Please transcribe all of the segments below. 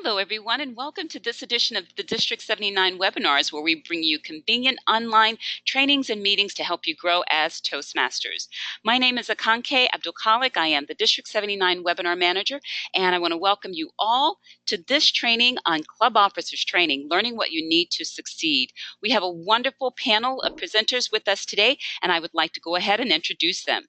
Hello, everyone, and welcome to this edition of the District 79 webinars, where we bring you convenient online trainings and meetings to help you grow as Toastmasters. My name is Akanke Abdulkhalik. I am the District 79 webinar manager, and I want to welcome you all to this training on Club Officers Training, learning what you need to succeed. We have a wonderful panel of presenters with us today, and I would like to go ahead and introduce them.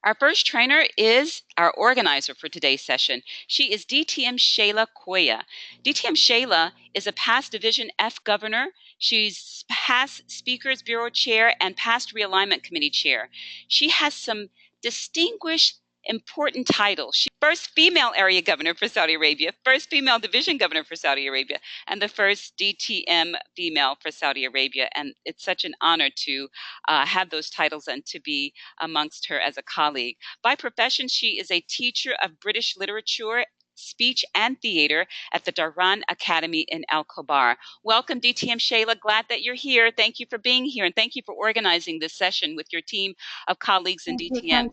Our first trainer is our organizer for today's session. She is DTM Shayla Koya. DTM Shayla is a past Division F governor. She's past Speakers Bureau Chair and past Realignment Committee Chair. She has some distinguished important titles. She's first female area governor for Saudi Arabia, first female division governor for Saudi Arabia, and the first DTM female for Saudi Arabia. And it's such an honor to have those titles and to be amongst her as a colleague. By profession, she is a teacher of British literature, speech, and theater at the Dhahran Academy in Al Khobar. Welcome, DTM Shayla. Glad that you're here. Thank you for being here, and thank you for organizing this session with your team of colleagues in DTM.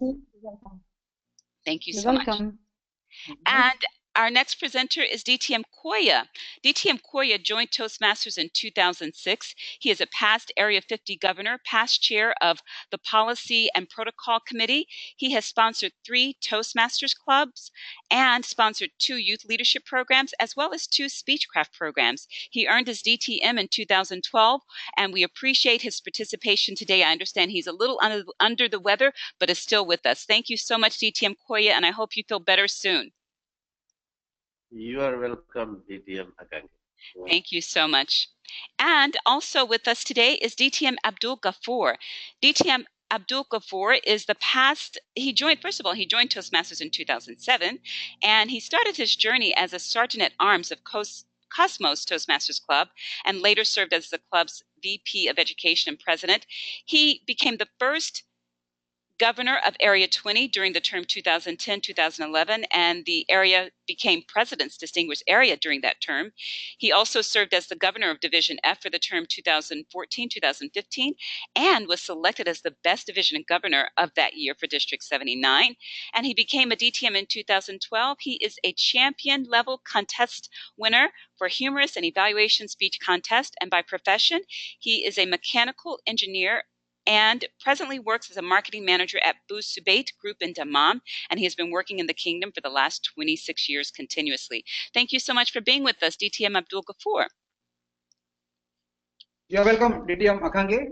Thank you so much. And our next presenter is DTM Koya. DTM Koya joined Toastmasters in 2006. He is a past Area 50 governor, past chair of the Policy and Protocol Committee. He has sponsored 3 Toastmasters clubs and sponsored 2 youth leadership programs, as well as 2 Speechcraft programs. He earned his DTM in 2012, and we appreciate his participation today. I understand he's a little under the weather, but is still with us. Thank you so much, DTM Koya, and I hope you feel better soon. You are welcome, DTM Akanke. Thank you so much. And also with us today is DTM Abdul Ghafoor. DTM Abdul Ghafoor is the past, first of all, he joined Toastmasters in 2007, and he started his journey as a sergeant at arms of Cosmos Toastmasters Club, and later served as the club's VP of Education and president. He became the first governor of Area 20 during the term 2010-2011, and the area became President's Distinguished Area during that term. He also served as the governor of Division F for the term 2014-2015, and was selected as the best division governor of that year for District 79. And he became a DTM in 2012. He is a champion level contest winner for humorous and evaluation speech contest, and by profession, he is a mechanical engineer and presently works as a marketing manager at Boo Subait Group in Dammam, and he has been working in the kingdom for the last 26 years continuously. Thank you so much for being with us, DTM Abdul Ghafoor. You're welcome, DTM Akanke.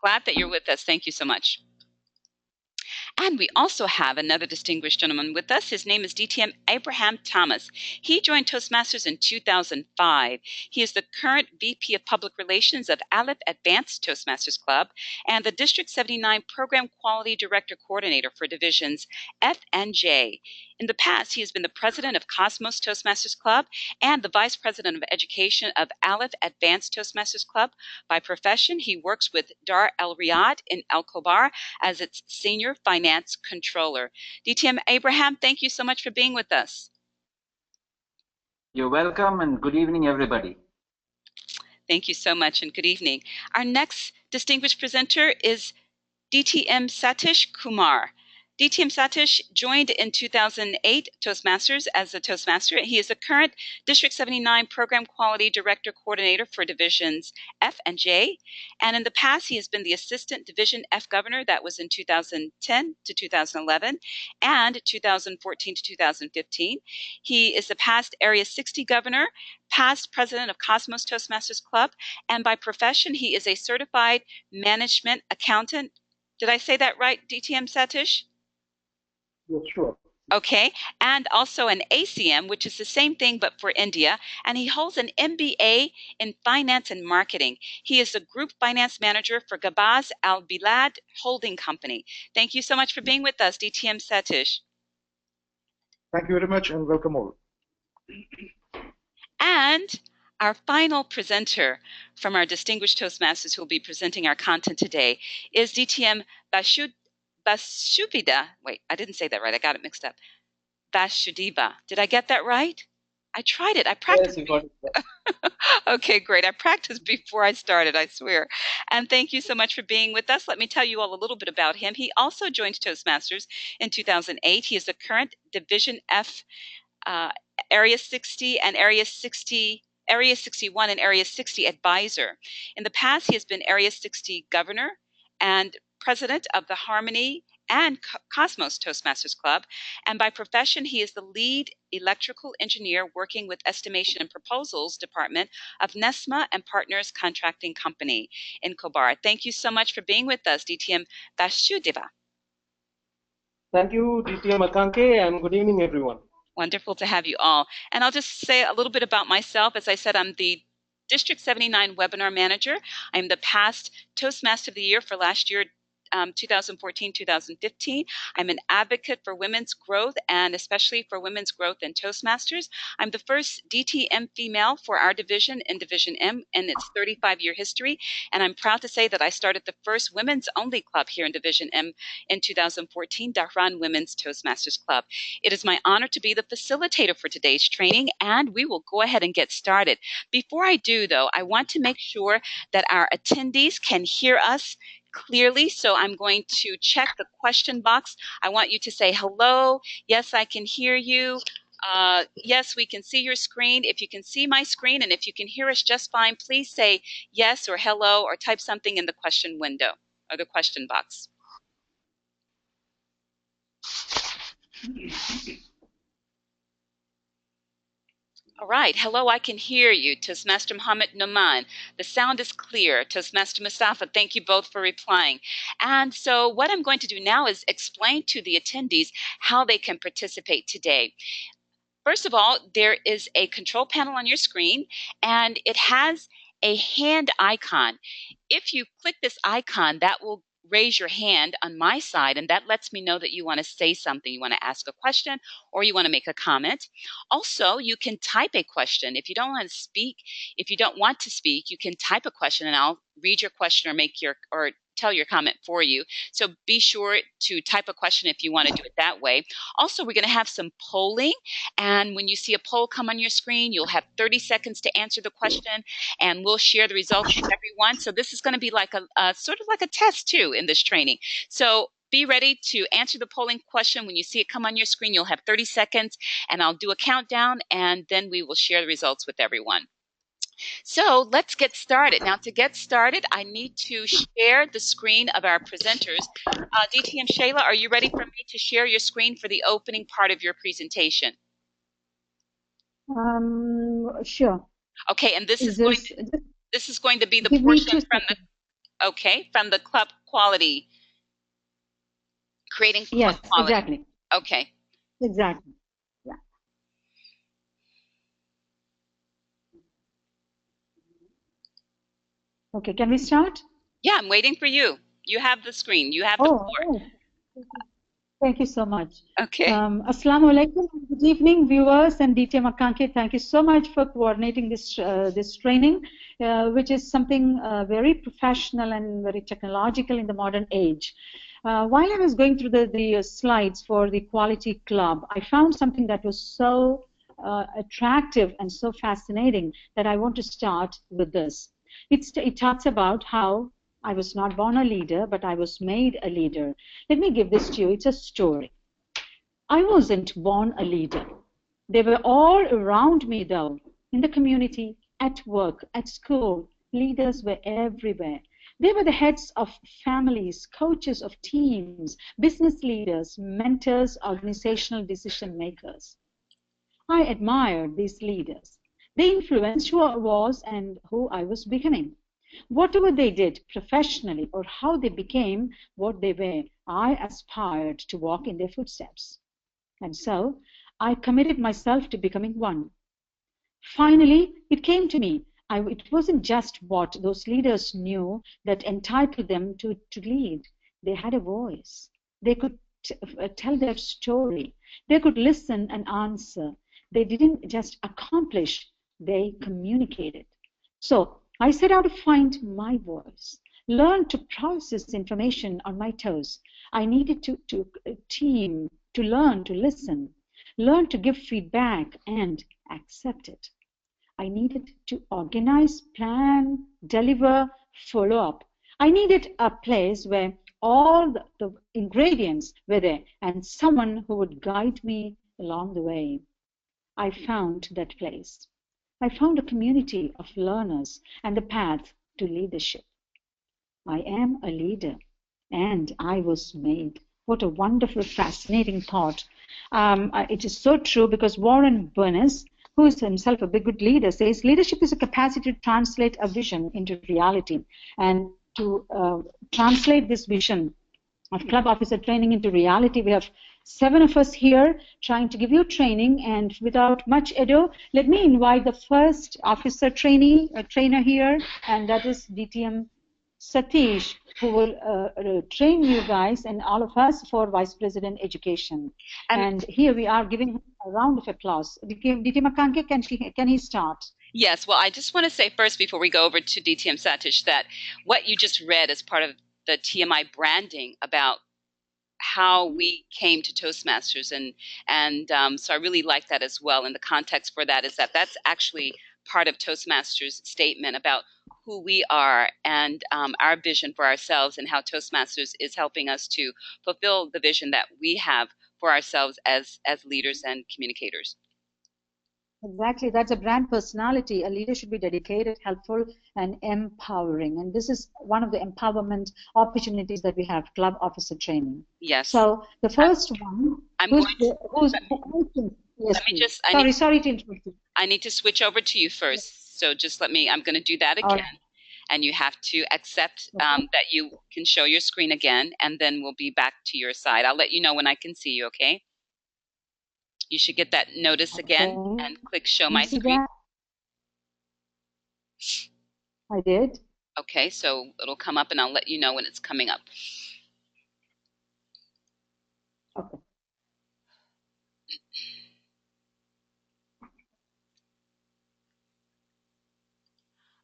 Glad that you're with us. Thank you so much. And we also have another distinguished gentleman with us. His name is DTM Abraham Thomas. He joined Toastmasters in 2005. He is the current VP of Public Relations of Aleph Advanced Toastmasters Club and the District 79 Program Quality Director Coordinator for Divisions F and J. In the past, he has been the president of Cosmos Toastmasters Club and the vice president of education of Aleph Advanced Toastmasters Club. By profession, he works with Dar El Riyadh in Al Khobar as its senior finance controller. DTM Abraham, thank you so much for being with us. You're welcome, and good evening, everybody. Thank you so much, and good evening. Our next distinguished presenter is DTM Satish Kumar. DTM Satish joined in 2008 Toastmasters as a Toastmaster. He is the current District 79 Program Quality Director Coordinator for Divisions F and J. And in the past, he has been the Assistant Division F Governor. That was in 2010 to 2011 and 2014 to 2015. He is the past Area 60 Governor, past President of Cosmos Toastmasters Club, and by profession, he is a Certified Management Accountant. Did I say that right, DTM Satish? Yes, sure. Okay, and also an ACM, which is the same thing but for India, and he holds an MBA in Finance and Marketing. He is the Group Finance Manager for Gabaz Al Bilad Holding Company. Thank you so much for being with us, DTM Satish. Thank you very much, and welcome all. And our final presenter from our distinguished Toastmasters who will be presenting our content today is DTM Vasudeva. Wait, I didn't say that right. I got it mixed up. Vasudeva. Did I get that right? I tried it. I practiced. Yes, you got it. Okay, great. I practiced before I started, I swear. And thank you so much for being with us. Let me tell you all a little bit about him. He also joined Toastmasters in 2008. He is the current Division F Area 60 and Area 61 and Area 60 advisor. In the past, he has been Area 60 governor and president of the Harmony and Cosmos Toastmasters Club. And by profession, he is the lead electrical engineer working with Estimation and Proposals Department of Nesma and Partners Contracting Company in Kobar. Thank you so much for being with us, DTM Vasudeva. Thank you, DTM Akanke, and good evening, everyone. Wonderful to have you all. And I'll just say a little bit about myself. As I said, I'm the District 79 Webinar Manager. I'm the past Toastmaster of the Year for last year, 2014-2015. I'm an advocate for women's growth and especially for women's growth in Toastmasters. I'm the first DTM female for our division in Division M in its 35-year history. And I'm proud to say that I started the first women's only club here in Division M in 2014, Dahran Women's Toastmasters Club. It is my honor to be the facilitator for today's training, and we will go ahead and get started. Before I do, though, I want to make sure that our attendees can hear us clearly, so I'm going to check the question box. I want you to say hello. Yes, I can hear you. Yes, we can see your screen. If you can see my screen and if you can hear us just fine, please say yes or hello or type something in the question window or the question box. All right. Hello, I can hear you. Toastmaster Muhammad Noman. The sound is clear. Toastmaster Mustafa, thank you both for replying. And so what I'm going to do now is explain to the attendees how they can participate today. First of all, there is a control panel on your screen, and it has a hand icon. If you click this icon, that will raise your hand on my side, and that lets me know that you want to say something. You want to ask a question or you want to make a comment. Also, you can type a question. If you don't want to speak, you can type a question and I'll read your question or tell your comment for you. So be sure to type a question if you want to do it that way. Also, we're going to have some polling, and when you see a poll come on your screen, you'll have 30 seconds to answer the question, and we'll share the results with everyone. So this is going to be like a sort of like a test too in this training. So be ready to answer the polling question. When you see it come on your screen, you'll have 30 seconds, and I'll do a countdown, and then we will share the results with everyone. So let's get started. Now, to get started, I need to share the screen of our presenters. DTM Shayla, are you ready for me to share your screen for the opening part of your presentation? Sure. Okay, and this is going to be the portion from the club quality, creating club quality. Exactly. Okay. Exactly. Okay, can we start? Yeah, I'm waiting for you. You have the screen. You have the floor. Oh. Thank you so much. Okay. Assalamu alaikum. Good evening, viewers and DTM Akanke. Thank you so much for coordinating this this training, which is something very professional and very technological in the modern age. While I was going through the slides for the Quality Club, I found something that was so attractive and so fascinating that I want to start with this. It talks about how I was not born a leader, but I was made a leader. Let me give this to you. It's a story. I wasn't born a leader. They were all around me, though, in the community, at work, at school. Leaders were everywhere. They were the heads of families, coaches of teams, business leaders, mentors, organizational decision makers. I admired these leaders. They influenced who I was and who I was becoming. Whatever they did professionally or how they became what they were, I aspired to walk in their footsteps. And so I committed myself to becoming one. Finally, it came to me. It wasn't just what those leaders knew that entitled them to lead. They had a voice. They could tell their story. They could listen and answer. They didn't just accomplish, they communicated. So I set out to find my voice, learn to process information on my toes. I needed to team, to learn to listen, learn to give feedback and accept it. I needed to organize, plan, deliver, follow up. I needed a place where all the ingredients were there and someone who would guide me along the way. I found that place. I found a community of learners and the path to leadership. I am a leader, and I was made. What a wonderful, fascinating thought. It is so true because Warren Berners, who is himself a big good leader, says leadership is a capacity to translate a vision into reality. And to translate this vision of club officer training into reality, we have 7 of us here trying to give you training, and without much ado, let me invite the first officer trainer here, and that is DTM Satish, who will train you guys and all of us for Vice President Education. And here we are giving him a round of applause. DTM Akanke, can he start? Yes, well, I just want to say first, before we go over to DTM Satish, that what you just read is part of the TMI branding about how we came to Toastmasters, and so I really like that as well. And the context for that is that that's actually part of Toastmasters' statement about who we are and our vision for ourselves, and how Toastmasters is helping us to fulfill the vision that we have for ourselves as leaders and communicators. Exactly, that's a brand personality. A leader should be dedicated, helpful, and empowering. And this is one of the empowerment opportunities that we have, club officer training. Yes. So the first one, sorry to interrupt you. I need to switch over to you first. So just let me, I'm going to do that again. Right. And you have to accept that you can show your screen again, and then we'll be back to your side. I'll let you know when I can see you, okay? You should get that notice again and click show my screen. I did. Okay, so it'll come up and I'll let you know when it's coming up. Okay.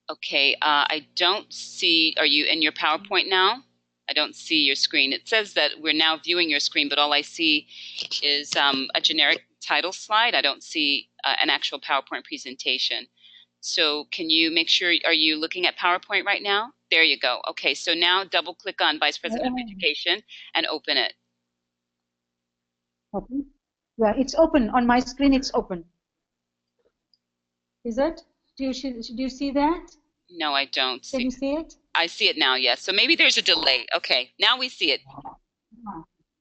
Okay, I don't see, are you in your PowerPoint now? I don't see your screen. It says that we're now viewing your screen, but all I see is a generic title slide. I don't see an actual PowerPoint presentation. So can you make sure, are you looking at PowerPoint right now? There you go. Okay, so now double click on Vice President of Education and open it. Okay. Yeah, it's open. On my screen, it's open. Is it? Do you see that? No, I don't see. Can you see it? I see it now, yes. So maybe there's a delay. Okay, now we see it.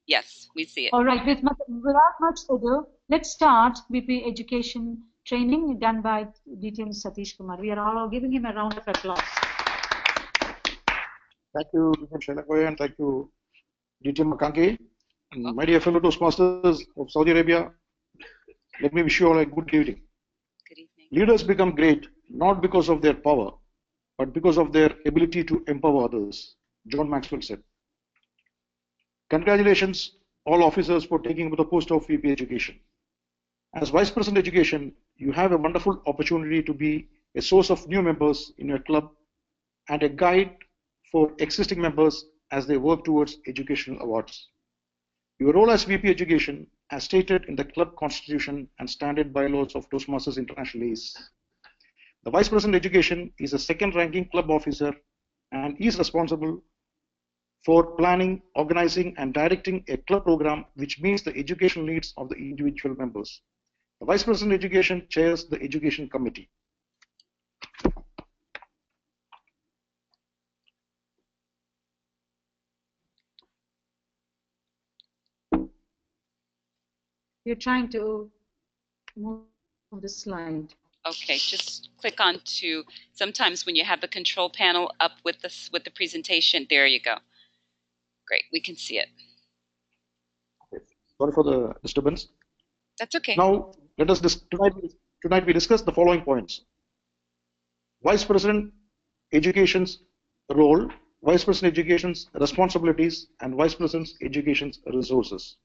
Yes, we see it. All right, without much ado, let's start VP Education training done by DTM Satish Kumar. We are all giving him a round of applause. Thank you, DTM Shaila Koya, and thank you, DTM Akanke. My dear fellow Toastmasters of Saudi Arabia, let me wish you all a good evening. Good evening. Leaders become great not because of their power, but because of their ability to empower others, John Maxwell said. Congratulations, all officers, for taking up the post of VP Education. As Vice President Education, you have a wonderful opportunity to be a source of new members in your club and a guide for existing members as they work towards educational awards. Your role as VP Education, as stated in the club constitution and standard bylaws of Toastmasters International, is the Vice President Education is a second-ranking club officer and is responsible for planning, organizing, and directing a club program which meets the educational needs of the individual members. The Vice President Education chairs the Education Committee. You're trying to move the slide. Okay, just click on to, sometimes when you have the control panel up with the presentation, there you go. Great, we can see it. Sorry for the disturbance. That's okay. Now, let us tonight we discuss the following points: Vice President Education's role, Vice President Education's responsibilities, and Vice President's Education's resources.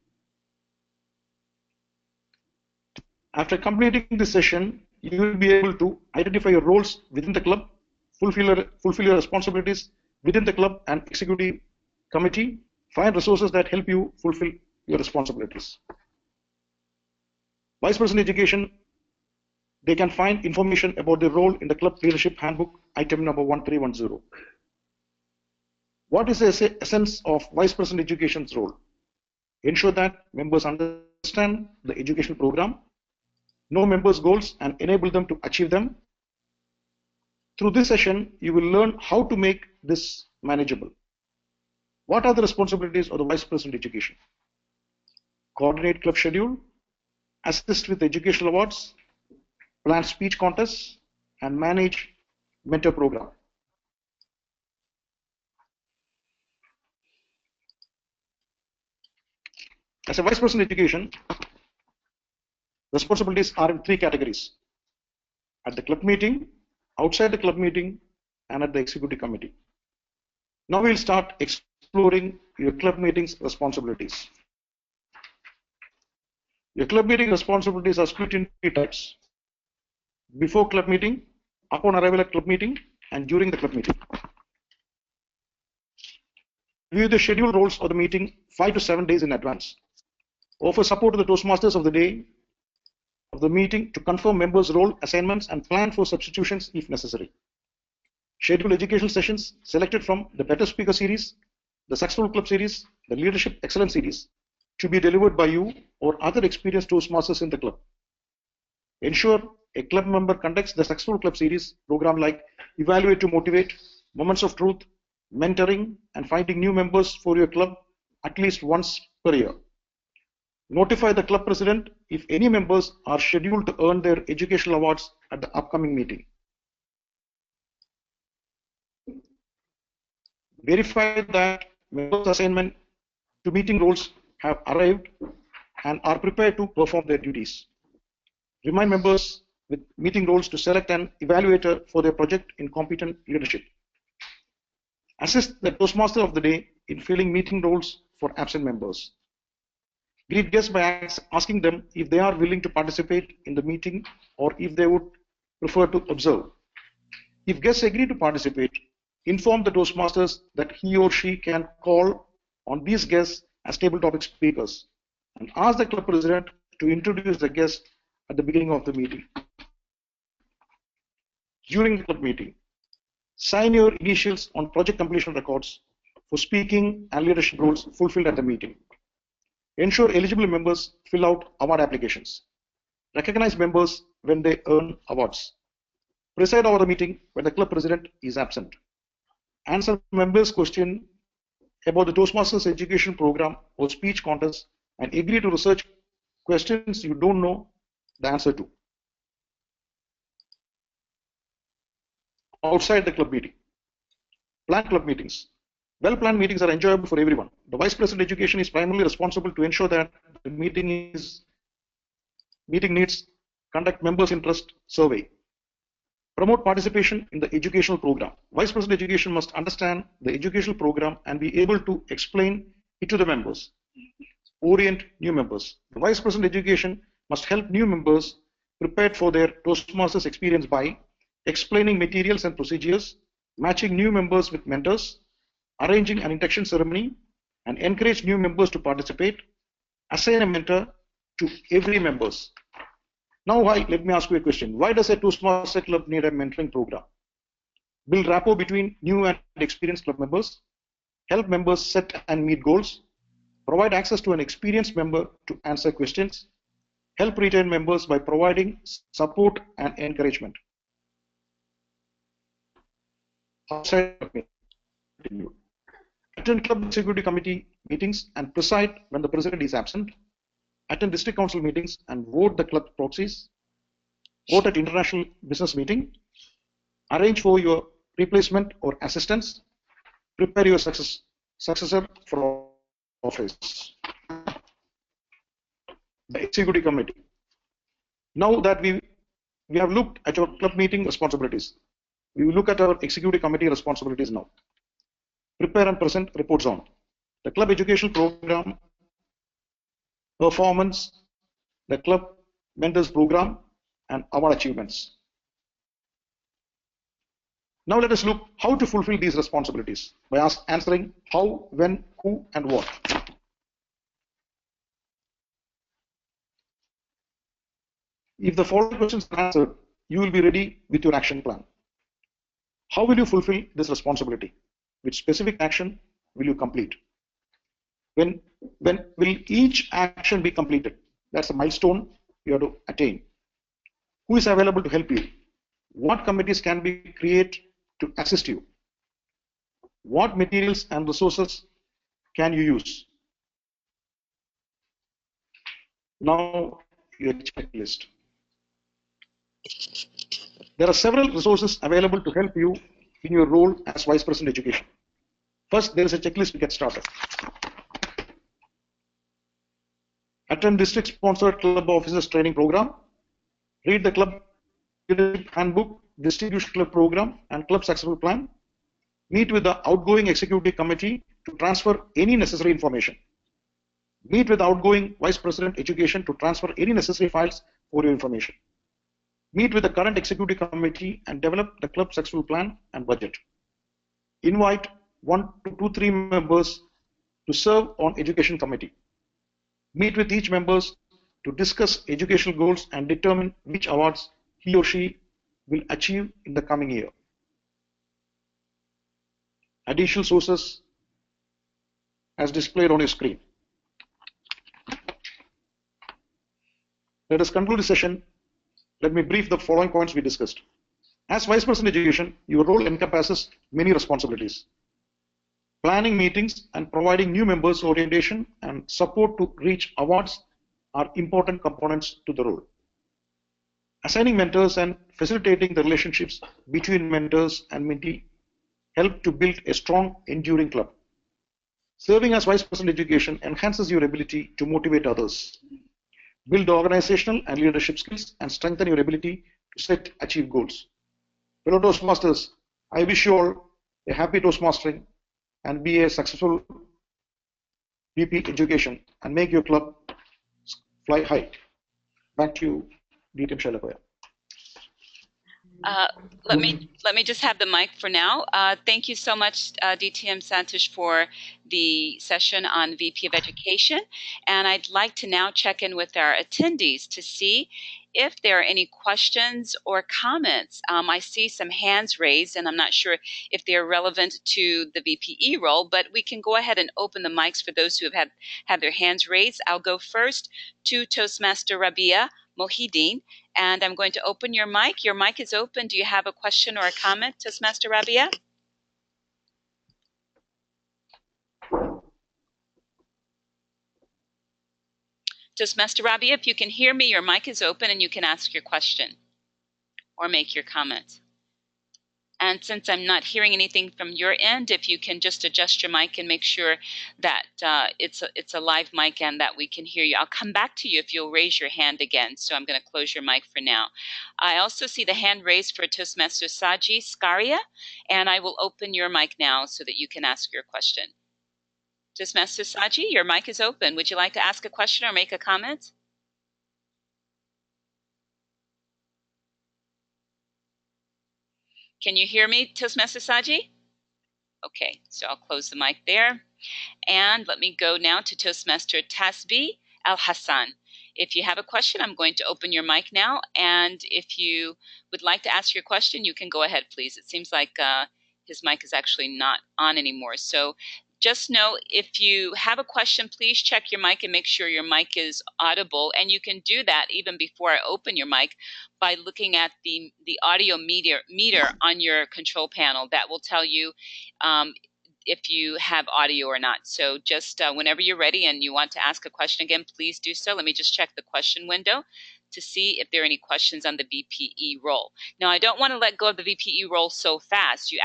After completing this session, you will be able to identify your roles within the club, fulfill your responsibilities within the club and executive committee, find resources that help you fulfill your responsibilities. Vice President Education, they can find information about their role in the club leadership handbook, item number 1310. What is the essence of Vice President Education's role? Ensure that members understand the educational program, know members' goals, and enable them to achieve them. Through this session, you will learn how to make this manageable. What are the responsibilities of the Vice President Education? Coordinate club schedule, assist with educational awards, plan speech contests, and manage mentor program. As a Vice President Education, responsibilities are in 3 categories: at the club meeting, outside the club meeting, and at the executive committee. Now we'll start exploring your club meetings responsibilities. Your club meeting responsibilities are split into 3 types: before club meeting, upon arrival at club meeting, and during the club meeting. Review the scheduled roles of the meeting 5 to 7 days in advance. Offer support to the Toastmasters of the day of the meeting to confirm members' role assignments and plan for substitutions if necessary. Schedule educational sessions selected from the Better Speaker series, the Successful Club series, the Leadership Excellence series to be delivered by you or other experienced Toastmasters in the club. Ensure a club member conducts the Successful Club series program like Evaluate to Motivate, Moments of Truth, Mentoring, and Finding New Members for your club at least once per year. Notify the club president if any members are scheduled to earn their educational awards at the upcoming meeting. Verify that members' assignment to meeting roles have arrived and are prepared to perform their duties. Remind members with meeting roles to select an evaluator for their project in competent leadership. Assist the Toastmaster of the day in filling meeting roles for absent members. Greet guests by asking them if they are willing to participate in the meeting or if they would prefer to observe. If guests agree to participate, inform the Toastmasters that he or she can call on these guests as table topic speakers and ask the club president to introduce the guest at the beginning of the meeting. During the club meeting, sign your initials on project completion records for speaking and leadership roles fulfilled at the meeting. Ensure eligible members fill out award applications. Recognize members when they earn awards. Preside over the meeting when the club president is absent. Answer members' question about the Toastmasters education program or speech contest and agree to research questions you don't know the answer to. Outside the club meeting. Plan club meetings. Well-planned meetings are enjoyable for everyone. The Vice President Education is primarily responsible to ensure that the meeting needs conduct members' interest survey. Promote participation in the educational program. Vice President Education must understand the educational program and be able to explain it to the members. Orient new members. The Vice President Education must help new members prepared for their Toastmasters experience by explaining materials and procedures, matching new members with mentors, arranging an induction ceremony, and encourage new members to participate, assign a mentor to every members. Now, let me ask you a question. Why does a Toastmaster club need a mentoring program? Build rapport between new and experienced club members, help members set and meet goals, provide access to an experienced member to answer questions, help retain members by providing support and encouragement. Outside attend club executive committee meetings and preside when the president is absent. Attend district council meetings and vote the club proxies. Vote at international business meeting. Arrange for your replacement or assistance. Prepare your successor for office. The executive committee. Now that we have looked at your club meeting responsibilities, we will look at our executive committee responsibilities now. Prepare and present reports on the club education program, performance, the club mentors program, and award achievements. Now let us look how to fulfill these responsibilities by answering how, when, who, and what. If the following questions are answered, you will be ready with your action plan. How will you fulfill this responsibility? Which specific action will you complete? When will each action be completed? That's a milestone you have to attain. Who is available to help you? What committees can be created to assist you? What materials and resources can you use? Now, your checklist. There are several resources available to help you in your role as Vice President Education. First, there is a checklist to get started. Attend district-sponsored club officers training program. Read the club handbook, distribution club program, and club successful plan. Meet with the outgoing executive committee to transfer any necessary information. Meet with the outgoing Vice President Education to transfer any necessary files for your information. Meet with the current executive committee and develop the club successful plan and budget. Invite 1 to 3 members to serve on education committee. Meet with each members to discuss educational goals and determine which awards he or she will achieve in the coming year. Additional sources as displayed on your screen. Let us conclude the session. Let me brief the following points we discussed. As Vice President Education, your role encompasses many responsibilities. Planning meetings and providing new members orientation and support to reach awards are important components to the role. Assigning mentors and facilitating the relationships between mentors and mentee help to build a strong, enduring club. Serving as Vice President Education enhances your ability to motivate others, build organizational and leadership skills, and strengthen your ability to set achieve goals. Fellow Toastmasters, I wish you all a happy Toastmastering and be a successful VP Education and make your club fly high. Back to you, DTM Shaila Koya. Let me just have the mic for now. Thank you so much, DTM Santosh, for the session on VP of Education. And I'd like to now check in with our attendees to see if there are any questions or comments. I see some hands raised, and I'm not sure if they're relevant to the VPE role, but we can go ahead and open the mics for those who have had their hands raised. I'll go first to Toastmaster Rabia Mohideen, and I'm going to open your mic. Your mic is open. Do you have a question or a comment, Toastmaster Rabia? Toastmaster Rabia, if you can hear me, your mic is open and you can ask your question or make your comment. And since I'm not hearing anything from your end, if you can just adjust your mic and make sure that it's a live mic and that we can hear you. I'll come back to you if you'll raise your hand again. So I'm going to close your mic for now. I also see the hand raised for Toastmaster Saji Skaria, and I will open your mic now so that you can ask your question. Toastmaster Saji, your mic is open. Would you like to ask a question or make a comment? Can you hear me, Toastmaster Saji? Okay, so I'll close the mic there. And let me go now to Toastmaster Tasbi Al-Hassan. If you have a question, I'm going to open your mic now. And if you would like to ask your question, you can go ahead, please. It seems like his mic is actually not on anymore. So just know if you have a question, please check your mic and make sure your mic is audible. And you can do that even before I open your mic by looking at the audio meter on your control panel. That will tell you if you have audio or not. So just whenever you're ready and you want to ask a question again, please do so. Let me just check the question window to see if there are any questions on the VPE role. Now, I don't want to let go of the VPE role so fast. You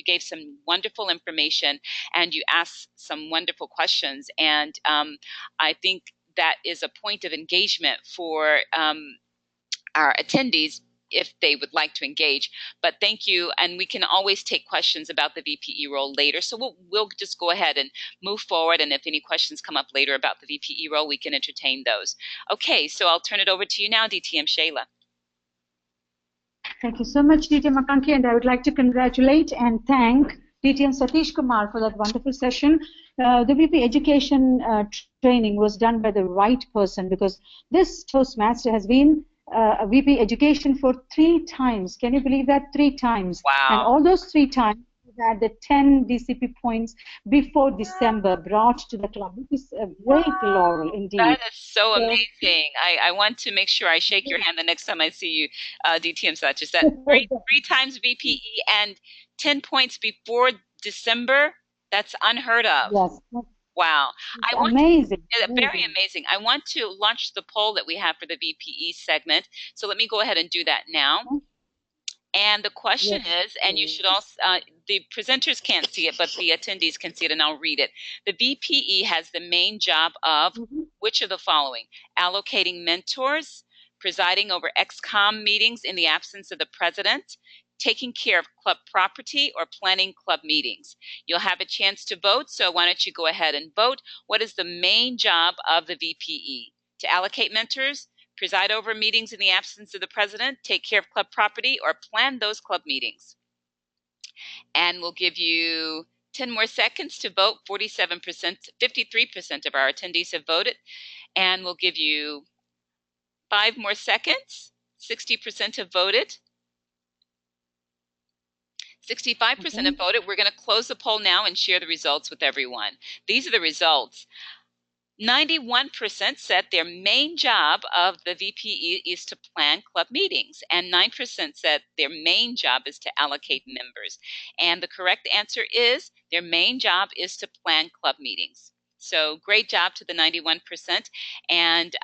gave some wonderful information and you asked some wonderful questions. And I think that is a point of engagement for our attendees if they would like to engage. But thank you, and we can always take questions about the VPE role later. So we'll just go ahead and move forward, and if any questions come up later about the VPE role, we can entertain those. Okay, so I'll turn it over to you now, DTM Shaila. Thank you so much, DTM Akanki, and I would like to congratulate and thank DTM Satish Kumar for that wonderful session. The VP Education training was done by the right person, because this Toastmaster has been a VP Education for 3 times. Can you believe that? 3 times. Wow. And all those 3 times that the 10 DCP points before December brought to the club. It is a great laurel indeed. That is so amazing. I want to make sure I shake your hand the next time I see you, DTM Sachs. That three times VPE and 10 points before December? That's unheard of. Yes. Wow. Amazing. Very amazing. I want to launch the poll that we have for the VPE segment. So let me go ahead and do that now. And the question is, and you should also, the presenters can't see it, but the attendees can see it, and I'll read it. The VPE has the main job of which of the following? Allocating mentors, presiding over XCOM meetings in the absence of the president, taking care of club property, or planning club meetings. You'll have a chance to vote, so why don't you go ahead and vote. What is the main job of the VPE? To allocate mentors, preside over meetings in the absence of the president, take care of club property, or plan those club meetings. And we'll give you 10 more seconds to vote. 47%, 53% of our attendees have voted. And we'll give you 5 more seconds. 60% have voted. 65% have voted. We're going to close the poll now and share the results with everyone. These are the results. 91% said their main job of the VPE is to plan club meetings, and 9% said their main job is to allocate members. And the correct answer is their main job is to plan club meetings. So great job to the 91%. And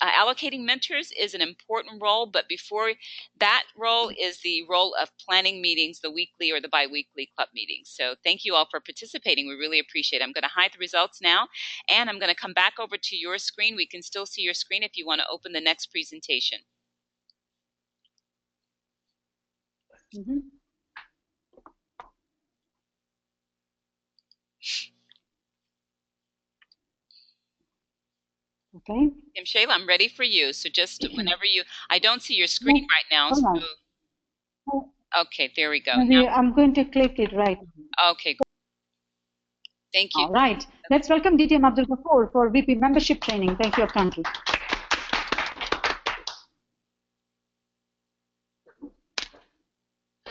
allocating mentors is an important role, but before that role is the role of planning meetings, the weekly or the bi-weekly club meetings. So thank you all for participating. We really appreciate it. I'm going to hide the results now, and I'm going to come back over to your screen. We can still see your screen if you want to open the next presentation. Okay. Shayla, I'm ready for you. So just whenever you, I don't see your screen right now. So, okay, there we go. I'm going to click it right now. Okay. Thank you. All right. Let's welcome DTM Abdul Ghafoor for VP membership training. Thank you, Akanki.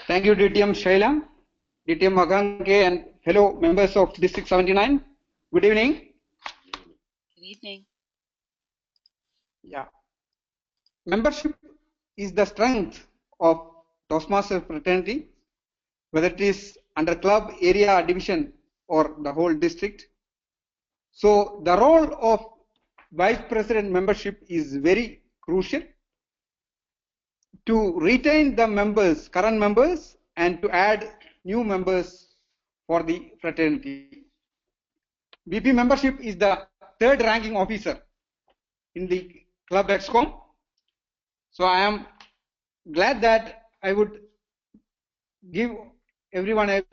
Thank you, DTM Shaila, DTM Akanki, and fellow members of District 79. Good evening. Good evening. Yeah. Membership is the strength of Toastmaster fraternity, whether it is under club, area, division, or the whole district. So the role of vice president membership is very crucial to retain the members, current members, and to add new members for the fraternity. VP membership is the third ranking officer in the club XCOM. So I am glad that I would give everyone a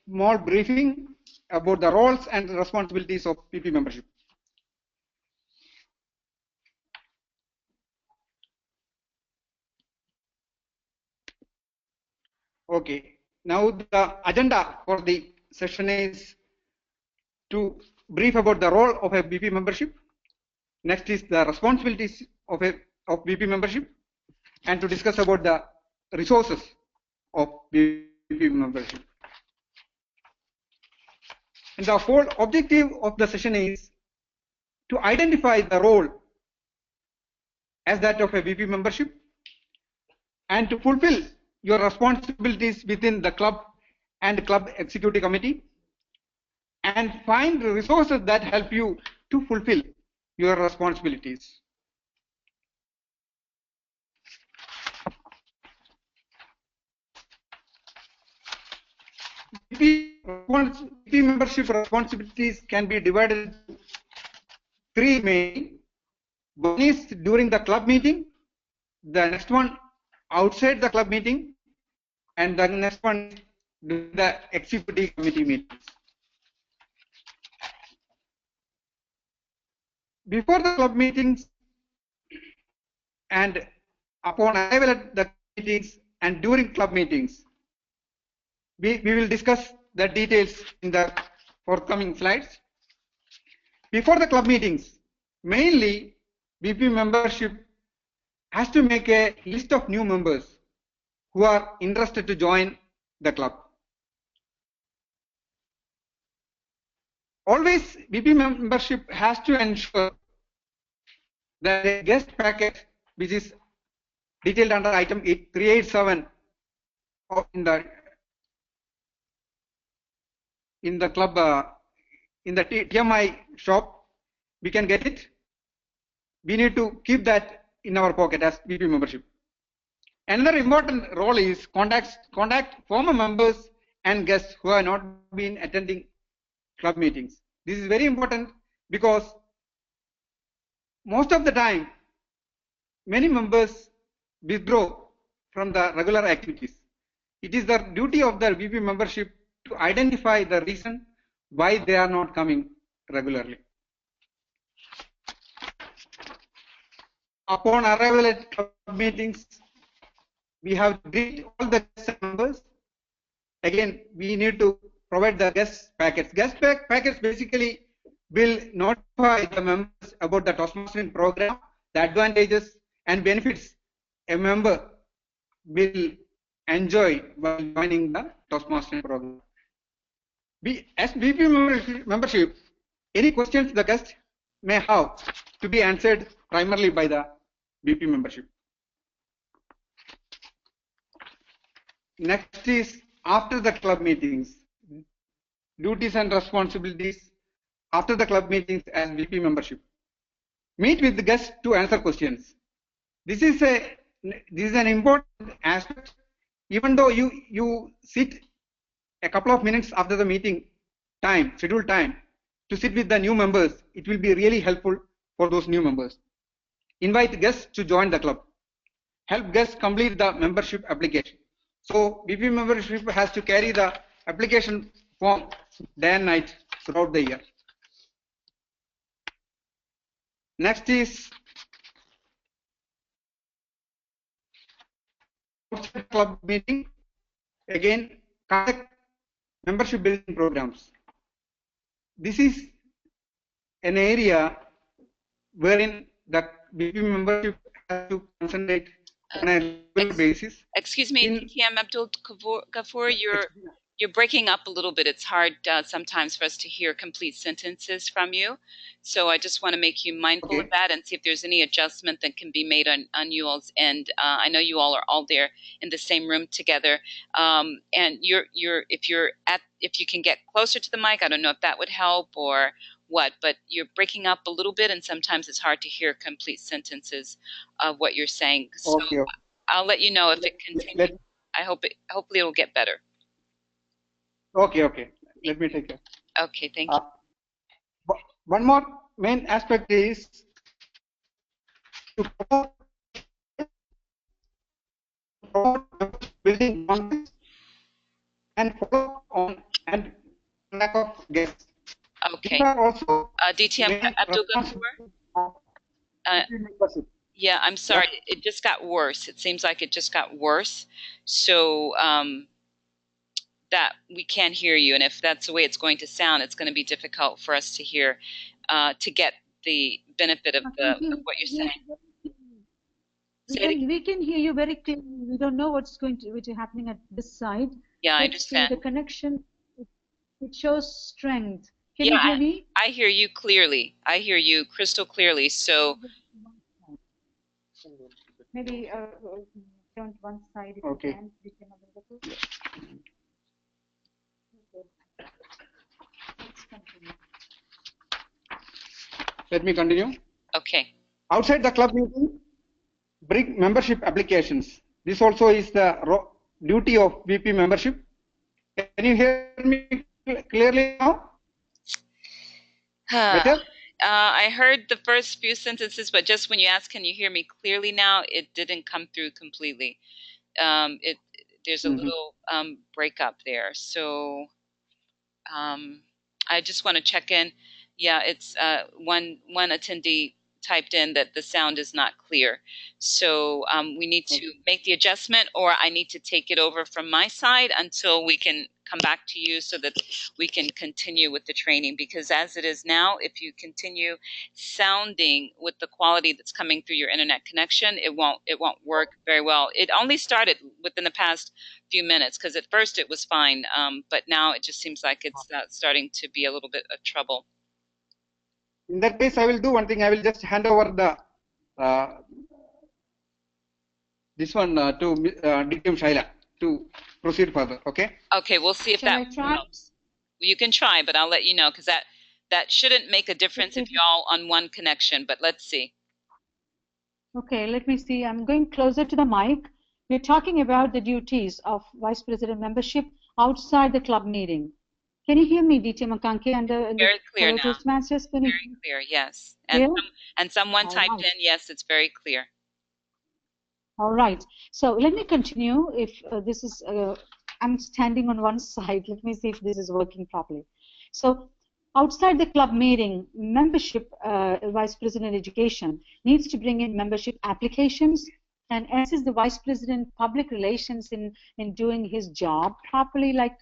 small briefing about the roles and responsibilities of VP membership. Okay, now the agenda for the session is to brief about the role of a VP membership. Next is the responsibilities of VP membership, and to discuss about the resources of VP membership. And the whole objective of the session is to identify the role as that of a VP membership and to fulfill your responsibilities within the club and club executive committee, and find resources that help you to fulfill your responsibilities. VP membership responsibilities can be divided into 3 main. One is during the club meeting, the next one outside the club meeting, and the next one during the executive committee meetings. Before the club meetings and upon arrival at the meetings and during club meetings, we will discuss the details in the forthcoming slides. Before the club meetings, mainly VP membership has to make a list of new members who are interested to join the club. always VP membership has to ensure that a guest packet, which is detailed under item 387 in the club in the TMI shop, we can get it. We need to keep that in our pocket as VP membership. Another important role is contact former members and guests who have not been attending club meetings. This is very important because most of the time many members withdraw from the regular activities. It is the duty of the VP membership to identify the reason why they are not coming regularly. Upon arrival at club meetings, we have to greet all the guest members. Again, we need to provide the guest packets. Guest packets basically will notify the members about the Toastmastering program, the advantages and benefits a member will enjoy while joining the Toastmastering program. As VP membership, any questions the guest may have to be answered primarily by the VP membership. Next is after the club meetings, duties and responsibilities after the club meetings as VP membership. Meet with the guests to answer questions. This is an important aspect. Even though you sit a couple of minutes after the meeting time, scheduled time, to sit with the new members, it will be really helpful for those new members. Invite guests to join the club. Help guests complete the membership application. So VP membership has to carry the application form day and night throughout the year. Next is outside club meeting. Again, conduct membership building programs. This is an area wherein the VP membership has to concentrate on a regular basis. Excuse me, DTM Abdul Ghafoor, you're breaking up a little bit. It's hard sometimes for us to hear complete sentences from you. So I just want to make you mindful of that and see if there's any adjustment that can be made on you all's end. I know you all are all there in the same room together. And if you can get closer to the mic, I don't know if that would help or what, but you're breaking up a little bit and sometimes it's hard to hear complete sentences of what you're saying. So I'll let you know if it continues. Hopefully it'll get better. Okay. Let me take care. Okay, thank you. One more main aspect is to promote building confidence and follow on and lack of guests. Okay. These are also DTM Abdul Ghafoor? Yeah, I'm sorry. Yeah. It just got worse. It seems like it just got worse. So that we can't hear you, and if that's the way it's going to sound, it's going to be difficult for us to hear, to get the benefit of what you're saying. We can hear you very clearly. We don't know which is happening at this side. Yeah, I understand. The connection, it shows strength. Can you hear me? I hear you clearly. I hear you crystal clearly. So maybe turn to one side if okay. You can. Let me continue. Okay. Outside the club meeting, bring membership applications. This also is the duty of VP membership. Can you hear me clearly now? Better? I heard the first few sentences, but just when you asked, can you hear me clearly now, it didn't come through completely. There's a little breakup there. So I just want to check in. Yeah, it's one attendee typed in that the sound is not clear. So we need to make the adjustment, or I need to take it over from my side until we can come back to you so that we can continue with the training. Because as it is now, if you continue sounding with the quality that's coming through your internet connection, it won't work very well. It only started within the past few minutes, because at first it was fine, but now it just seems like it's starting to be a little bit of trouble. In that case, I will do one thing. I will just hand over the this one to DTM Shaila to proceed further. Okay. Okay, we'll see if Shall that I try? helps. You can try, but I'll let you know, because that shouldn't make a difference if you're all on one connection. But let's see. Okay, let me see. I'm going closer to the mic. We're talking about the duties of Vice President membership outside the club meeting. Can you hear me, DTM Akanke and the Very clear now. Toastmasters? Very clear, yes. And Clear? and someone All typed right. in, yes, it's very clear. All right. So let me continue. If this is, I'm standing on one side. Let me see if this is working properly. So outside the club meeting, membership Vice President Education needs to bring in membership applications and assist the Vice President Public Relations in doing his job properly, like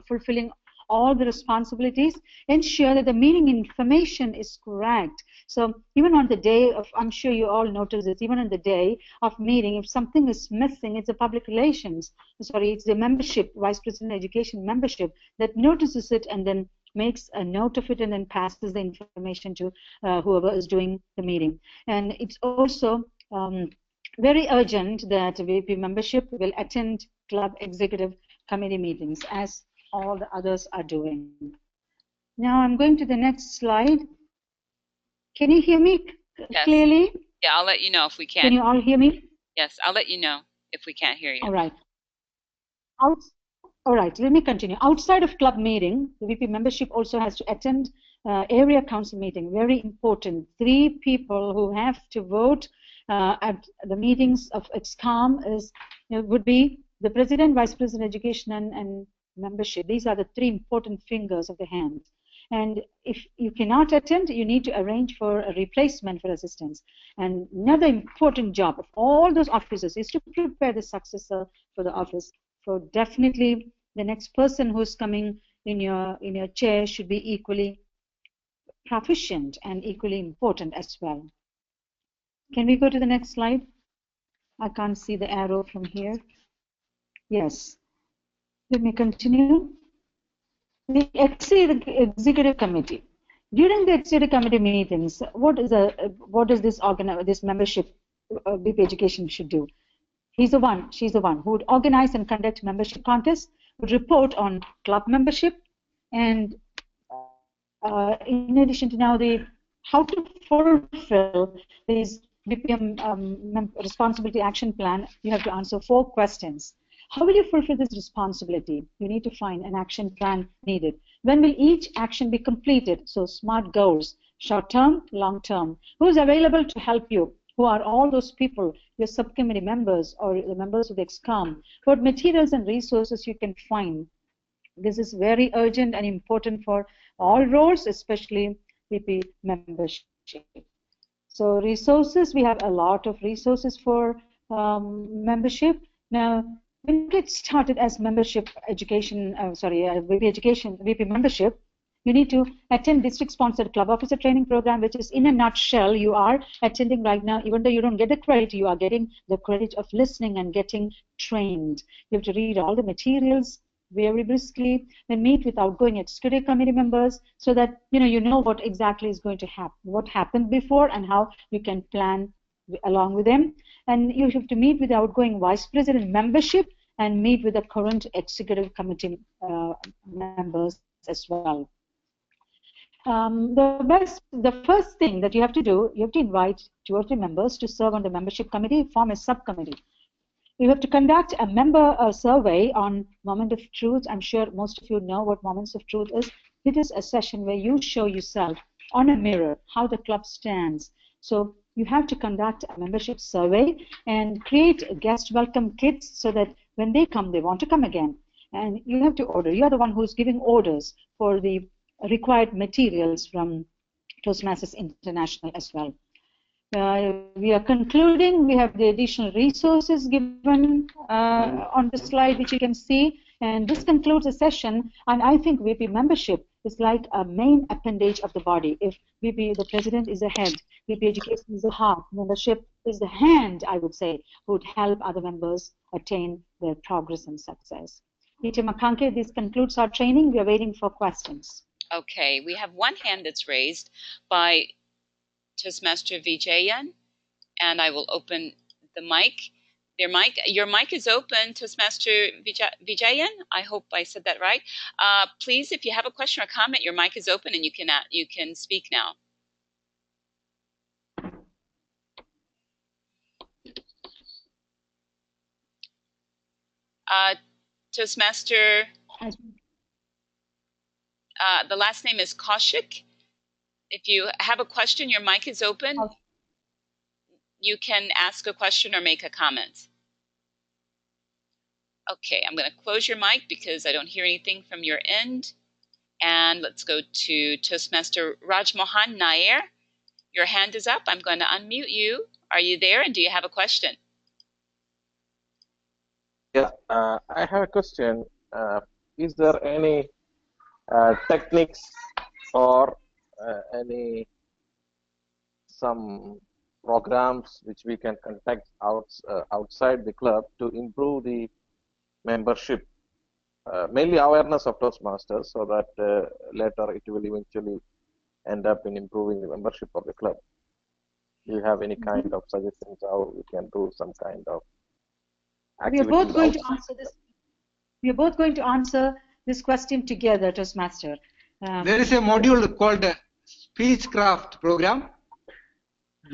fulfilling all the responsibilities, ensure that the meeting information is correct. So even on the day of, I'm sure you all notice this, even on the day of meeting, if something is missing, it's the public relations, sorry, it's the membership, Vice President Education membership that notices it and then makes a note of it and then passes the information to whoever is doing the meeting. And it's also very urgent that VP membership will attend club executive committee meetings as all the others are doing. Now I'm going to the next slide. Can you hear me clearly? Yeah, I'll let you know if we can. Can you all hear me? Yes, I'll let you know if we can't hear you. All right. All right, let me continue. Outside of club meeting, the VP membership also has to attend area council meeting. Very important. 3 people who have to vote at the meetings of EXCOM would be the President, Vice President Education, and membership. These are the 3 important fingers of the hand. And if you cannot attend, you need to arrange for a replacement for assistance. And another important job of all those officers is to prepare the successor for the office. So definitely the next person who's coming in your chair should be equally proficient and equally important as well. Can we go to the next slide? I can't see the arrow from here. Yes. Let me continue. The executive committee. During the executive committee meetings, what does this membership VP Education should do? She's the one who would organize and conduct membership contests, would report on club membership, and in addition to now how to fulfill these VPM responsibility action plan, you have to answer 4 questions. How will you fulfill this responsibility? You need to find an action plan needed. When will each action be completed? So SMART goals, short term, long term. Who is available to help you? Who are all those people, your subcommittee members or the members of the EXCOM? What materials and resources you can find? This is very urgent and important for all roles, especially VP membership. So resources, we have a lot of resources for membership. Now, when you get started as membership education, VP membership, you need to attend district-sponsored club officer training program, which is in a nutshell, you are attending right now. Even though you don't get the credit, you are getting the credit of listening and getting trained. You have to read all the materials very briskly, then meet with outgoing executive committee members so that you know what exactly is going to happen, what happened before, and how you can plan along with them. And you have to meet with the outgoing vice president membership and meet with the current executive committee members as well. The first thing that you have to do, you have to invite 2 or 3 members to serve on the membership committee, form a subcommittee. You have to conduct a member survey on Moment of Truth. I'm sure most of you know what Moments of Truth is. It is a session where you show yourself on a mirror how the club stands. So you have to conduct a membership survey and create guest welcome kits so that when they come, they want to come again. And you have to order. You are the one who's giving orders for the required materials from Toastmasters International as well. We are concluding. We have the additional resources given on the slide, which you can see. And this concludes the session. And I think VP membership is like a main appendage of the body. If VP, the president, is the head, VP education is the heart, membership is the hand, I would say, who would help other members attain their progress and success. DTM Akanke, this concludes our training. We are waiting for questions. Okay, we have one hand that's raised by Toastmaster Vijayan, and I will open the mic. Your mic is open, Toastmaster Vijayan. I hope I said that right. Please, if you have a question or comment, your mic is open and you can speak now. Toastmaster, the last name is Kaushik. If you have a question, your mic is open. You can ask a question or make a comment. Okay, I'm going to close your mic because I don't hear anything from your end. And let's go to Toastmaster Rajmohan Nair. Your hand is up. I'm going to unmute you. Are you there, and do you have a question? Yeah, I have a question. Is there any techniques or some programs which we can conduct outside the club to improve the membership, mainly awareness of Toastmasters, so that later it will eventually end up in improving the membership of the club? Do you have any kind of suggestions how we can do some kind of activities? We are both going to answer this. We are both going to answer this question together, Toastmaster. There is a module called Speechcraft program,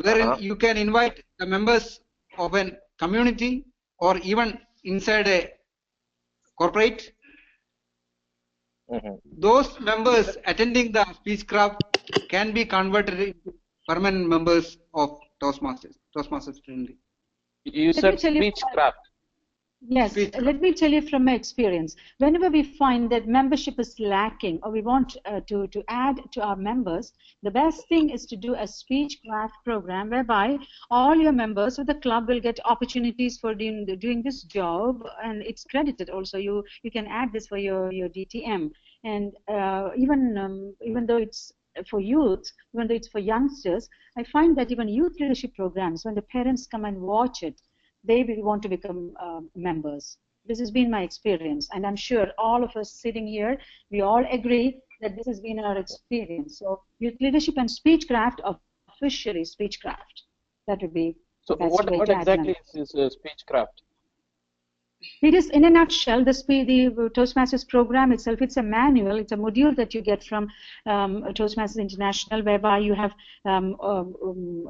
wherein you can invite the members of a community or even inside a corporate. Those members attending the Speechcraft can be converted into permanent members of Toastmasters fraternity. You said Speechcraft. Yes, let me tell you from my experience. Whenever we find that membership is lacking, or we want to add to our members, the best thing is to do a Speechcraft program whereby all your members of the club will get opportunities for doing this job, and it's credited also. You can add this for your DTM, and even though it's for youth, even though it's for youngsters, I find that even youth leadership programs, when the parents come and watch it, they will want to become members. This has been my experience, and I'm sure all of us sitting here, we all agree that this has been our experience. So youth leadership and Speechcraft, officially Speechcraft. That would be so the best what way to exactly is Speechcraft? It is, in a nutshell, the Toastmasters program itself. It's a manual. It's a module that you get from Toastmasters International, whereby you have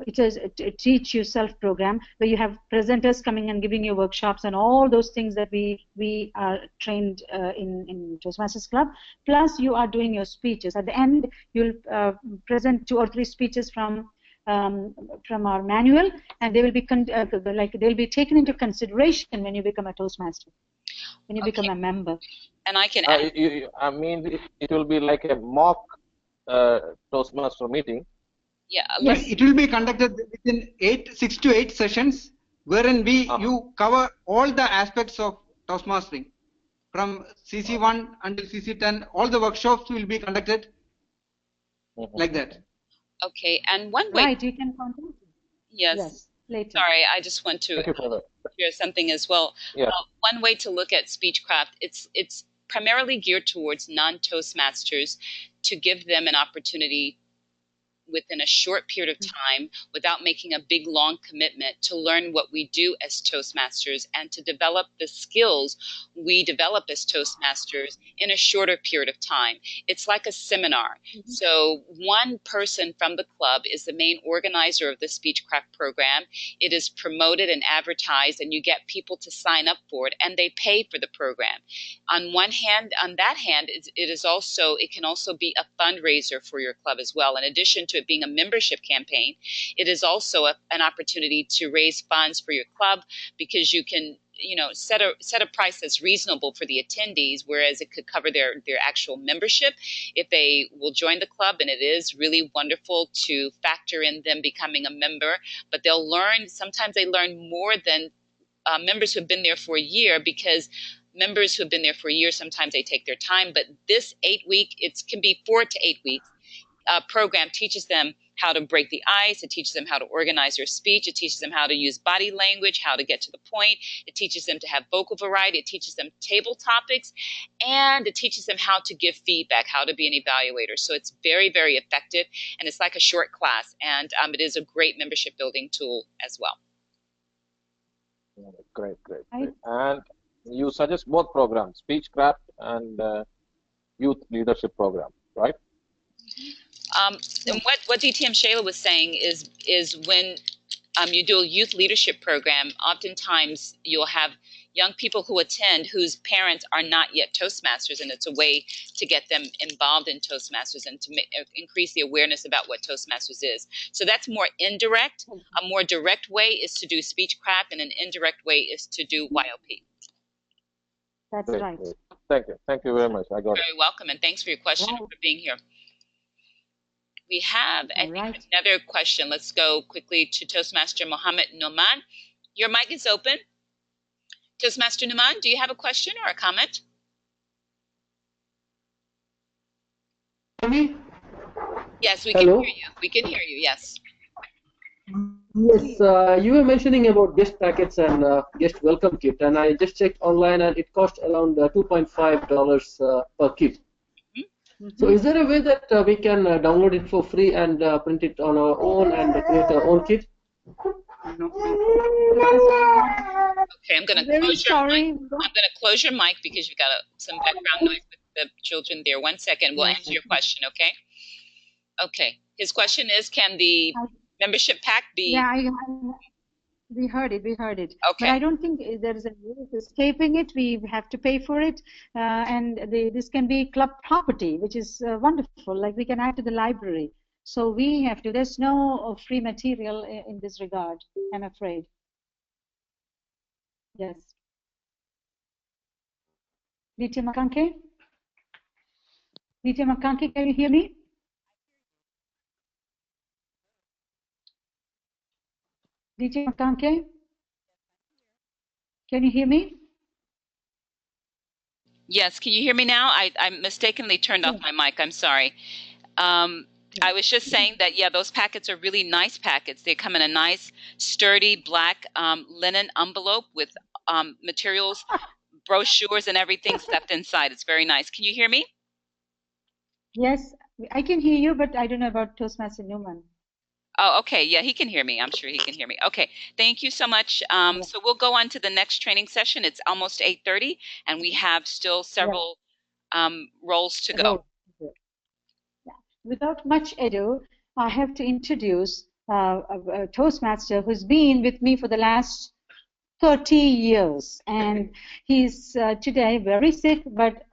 it is a teach yourself program, where you have presenters coming and giving you workshops and all those things that we are trained in Toastmasters Club. Plus, you are doing your speeches. At the end, you'll present 2 or 3 speeches from our manual, and they will be they'll be taken into consideration when you become a Toastmaster, when you become a member. And I can I mean, it will be like a mock Toastmaster meeting. Yeah. Yes, it will be conducted within 6 to 8 sessions, wherein you cover all the aspects of Toastmastering, from CC1 until CC10. All the workshops will be conducted like that. Okay, and one way. Right, you can contact. Yes. Later. Sorry, I just want to share something as well. Yeah. One way to look at Speechcraft, it's primarily geared towards non-Toastmasters to give them an opportunity within a short period of time, without making a big long commitment, to learn what we do as Toastmasters and to develop the skills we develop as Toastmasters in a shorter period of time. It's like a seminar. So one person from the club is the main organizer of the Speechcraft program. It is promoted and advertised, and you get people to sign up for it, and they pay for the program. On that hand, it can also be a fundraiser for your club as well. In addition to it being a membership campaign, it is also an opportunity to raise funds for your club, because you can set a price that's reasonable for the attendees, whereas it could cover their actual membership if they will join the club. And it is really wonderful to factor in them becoming a member, but they'll learn. Sometimes they learn more than members who have been there for a year, because members who have been there for a year, sometimes they take their time. But this 8-week, it can be 4 to 8 weeks, program teaches them how to break the ice. It teaches them how to organize their speech. It teaches them how to use body language, how to get to the point. It teaches them to have vocal variety. It teaches them table topics, and it teaches them how to give feedback, how to be an evaluator. So it's very, very effective, and it's like a short class, and it is a great membership building tool as well. Great. And you suggest both programs, Speechcraft and Youth Leadership Program, right? And what DTM Shayla was saying is when you do a youth leadership program, oftentimes you'll have young people who attend whose parents are not yet Toastmasters, and it's a way to get them involved in Toastmasters and to increase the awareness about what Toastmasters is. So that's more indirect. A more direct way is to do Speechcraft, and an indirect way is to do YLP. That's Great, right. great. Thank you very much. I got it. Very welcome, and thanks for your question and for being here. We have another question. Let's go quickly to Toastmaster Mohammed Noman. Your mic is open. Toastmaster Numan, do you have a question or a comment? Me? Yes, we can hear you. We can hear you, yes. Yes, you were mentioning about guest packets and guest welcome kit, and I just checked online and it cost around $2.5 per kit. So is there a way that we can download it for free and print it on our own and create our own kit? Okay, I'm going to close your mic. I'm going to close your mic because you've got some background noise with the children there. 1 second. We'll answer your question, okay? Okay. His question is, can the membership pack be... Yeah, we heard it. Okay. But I don't think there is a way of escaping it. We have to pay for it. And this can be club property, which is wonderful. Like we can add to the library. So we have to. There's no free material in this regard, I'm afraid. Yes. DTM Akanke? DTM Akanke, can you hear me? DTM Akanke? Can you hear me? Yes, can you hear me now? I mistakenly turned off my mic. I'm sorry. I was just saying that, yeah, those packets are really nice packets. They come in a nice, sturdy, black linen envelope with materials, brochures, and everything stuffed inside. It's very nice. Can you hear me? Yes, I can hear you, but I don't know about Toastmaster Newman. Oh, okay. Yeah, he can hear me. I'm sure he can hear me. Okay. Thank you so much. So we'll go on to the next training session. It's almost 8:30, and we have still several roles to go. Without much ado, I have to introduce a Toastmaster who's been with me for the last 30 years, and he's today very sick, but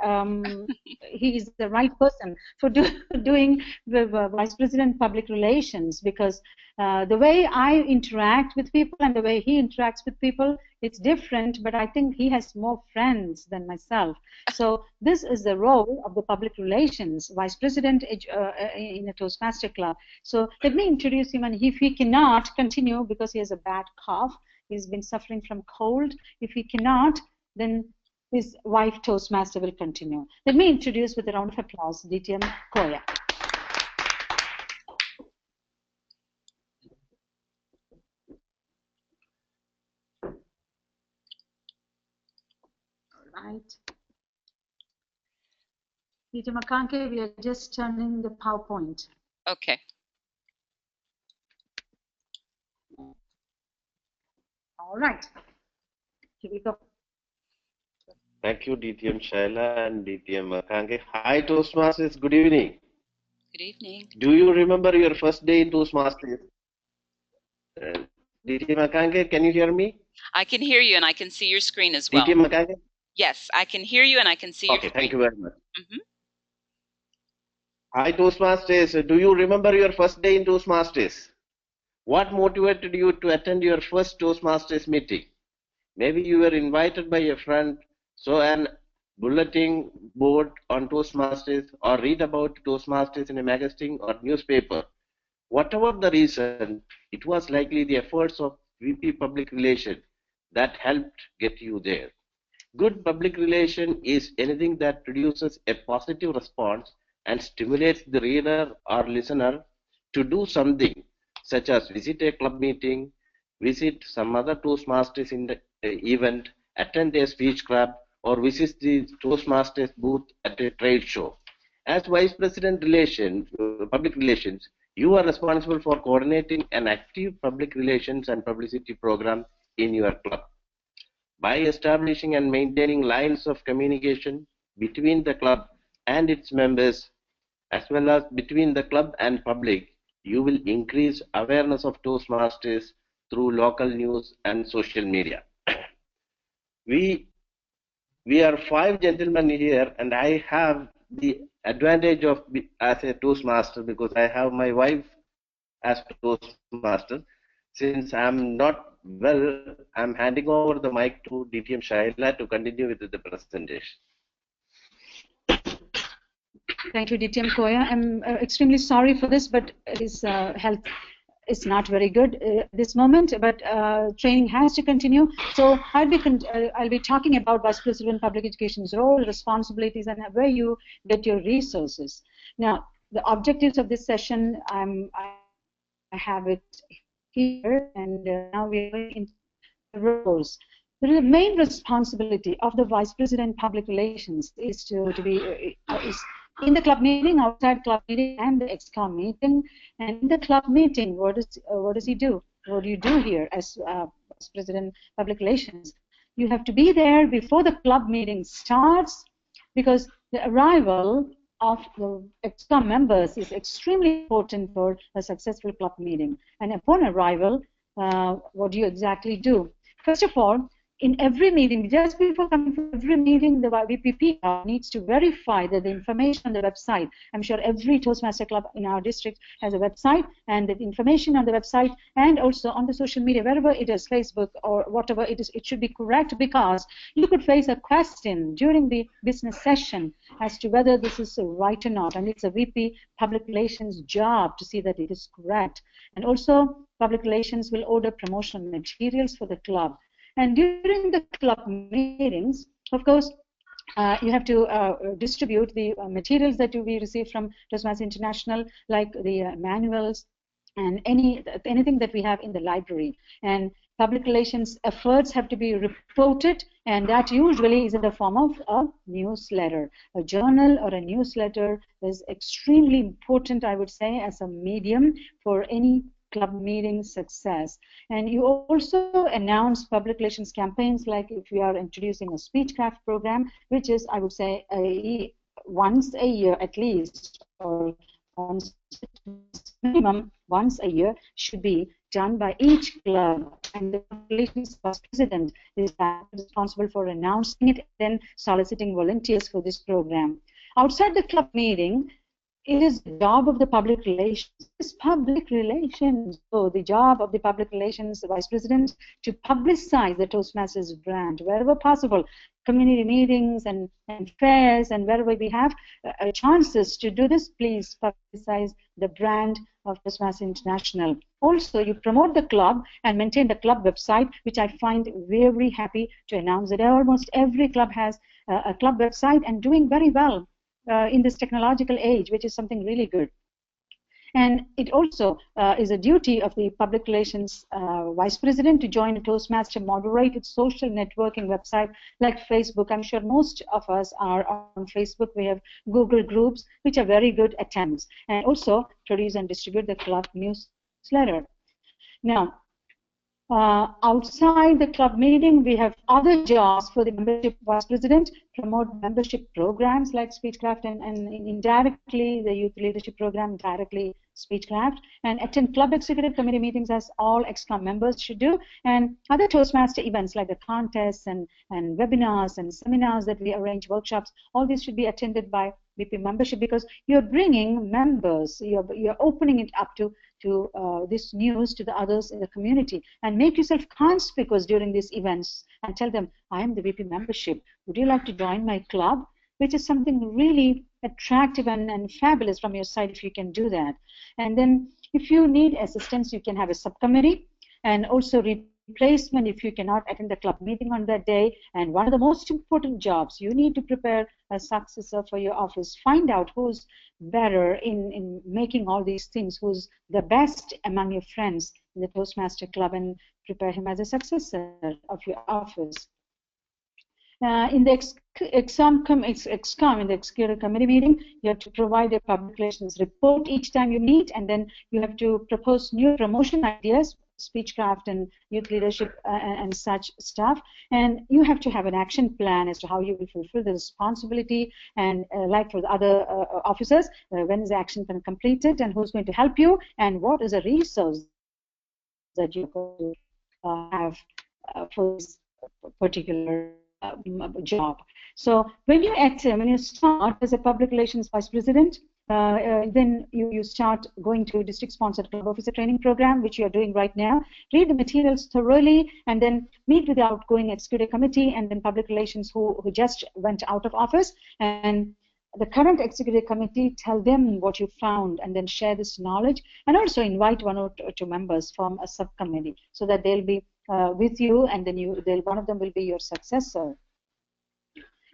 he's the right person for doing the Vice President Public Relations, because the way I interact with people and the way he interacts with people, it's different, but I think he has more friends than myself. So this is the role of the public relations Vice President in a Toastmaster Club. So let me introduce him, and if he cannot continue because he has a bad cough, he's been suffering from cold. If he cannot, then his wife Toastmaster will continue. Let me introduce with a round of applause DTM Koya. Right. Peter Makanke, we are just turning the PowerPoint. Okay. All right. Here we go. Thank you, DTM Shaila and DTM Akanke. Hi, Toastmasters. Good evening. Good evening. Do you remember your first day in Toastmasters? DTM Akanke, can you hear me? I can hear you, and I can see your screen as well. DTM Akanke? Yes, I can hear you, and I can see your screen. Okay, thank you very much. Mm-hmm. Hi, Toastmasters. Do you remember your first day in Toastmasters? What motivated you to attend your first Toastmasters meeting? Maybe you were invited by a friend, so an bulletin board on Toastmasters, or read about Toastmasters in a magazine or newspaper. Whatever the reason, it was likely the efforts of VP Public Relations that helped get you there. Good public relation is anything that produces a positive response and stimulates the reader or listener to do something, such as visit a club meeting, visit some other Toastmasters in the event, attend a speech club, or visit the Toastmasters booth at a trade show. As Vice President Public Relations, you are responsible for coordinating an active public relations and publicity program in your club. By establishing and maintaining lines of communication between the club and its members, as well as between the club and public, you will increase awareness of Toastmasters through local news and social media. We are 5 gentlemen here, and I have the advantage of as a Toastmaster because I have my wife as Toastmaster. Since I'm not well, I'm handing over the mic to DTM Shaila to continue with the presentation. Thank you, DTM Koya. I'm extremely sorry for this, but his health is not very good at this moment, but training has to continue. So I'll be talking about Vice President Public Education's role, responsibilities, and where you get your resources. Now, the objectives of this session, I have it here, and now we're going into the roles. The main responsibility of the Vice President Public Relations is to be in the club meeting, outside club meeting, and the ExCom meeting. And in the club meeting, what does he do? What do you do here as Vice President Public Relations? You have to be there before the club meeting starts, because the arrival of the ExCom members is extremely important for a successful club meeting. And upon arrival, what do you exactly do? First of all, in every meeting, just before coming to every meeting, the VPP needs to verify that the information on the website, I'm sure every Toastmaster club in our district has a website, and the information on the website and also on the social media, wherever it is, Facebook or whatever it is, it should be correct, because you could face a question during the business session as to whether this is right or not, and it's a VP Public Relations job to see that it is correct. And also, Public Relations will order promotional materials for the club. And during the club meetings, of course, you have to distribute the materials that we receive from Toastmasters International, like the manuals and anything that we have in the library. And public relations efforts have to be reported, and that usually is in the form of a newsletter. A journal or a newsletter is extremely important, I would say, as a medium for any club meeting success. And you also announce public relations campaigns, like if we are introducing a Speechcraft program, which is, I would say, once a year at least, or minimum once a year, should be done by each club, and the relations vice president is responsible for announcing it and then soliciting volunteers for this program. Outside the club meeting, it is the job of the public relations. It's public relations. So the job of the public relations vice president to publicize the Toastmasters brand wherever possible. Community meetings and fairs, and wherever we have chances to do this, please publicize the brand of Toastmasters International. Also, you promote the club and maintain the club website, which I find very happy to announce that almost every club has a club website and doing very well in this technological age, which is something really good. And it also is a duty of the public relations vice president to join a Toastmaster moderated social networking website like Facebook. I'm sure most of us are on Facebook. We have Google groups, which are very good attempts. And also produce and distribute the club newsletter. Now, outside the club meeting, we have other jobs for the membership vice president: promote membership programs like Speechcraft, and indirectly the youth leadership program, directly Speechcraft, and attend club executive committee meetings as all ExCom members should do, and other Toastmaster events like the contests and webinars and seminars that we arrange, workshops. All these should be attended by VP membership, because you're bringing members, you're opening it up to this news to the others in the community, and make yourself conspicuous during these events and tell them, I am the VP membership. Would you like to join my club? Which is something really attractive and fabulous from your side if you can do that. And then if you need assistance, you can have a subcommittee, and also replacement if you cannot attend the club meeting on that day. And one of the most important jobs, you need to prepare a successor for your office. Find out who's better in making all these things, who's the best among your friends in the Toastmaster Club, and prepare him as a successor of your office. In the ExCom, in the Executive Committee meeting, you have to provide a public relations report each time you meet, and then you have to propose new promotion ideas, speechcraft and youth leadership and such stuff. And you have to have an action plan as to how you will fulfill the responsibility, and like for the other officers, when is the action plan completed, and who's going to help you, and what is a resource that you're going to have for this particular job. So when you start as a public relations vice president, then you start going to district-sponsored club officer training program, which you are doing right now. Read the materials thoroughly, and then meet with the outgoing executive committee and then public relations who just went out of office, and the current executive committee, tell them what you found, and then share this knowledge, and also invite one or two members from a subcommittee so that they'll be with you, and then one of them will be your successor.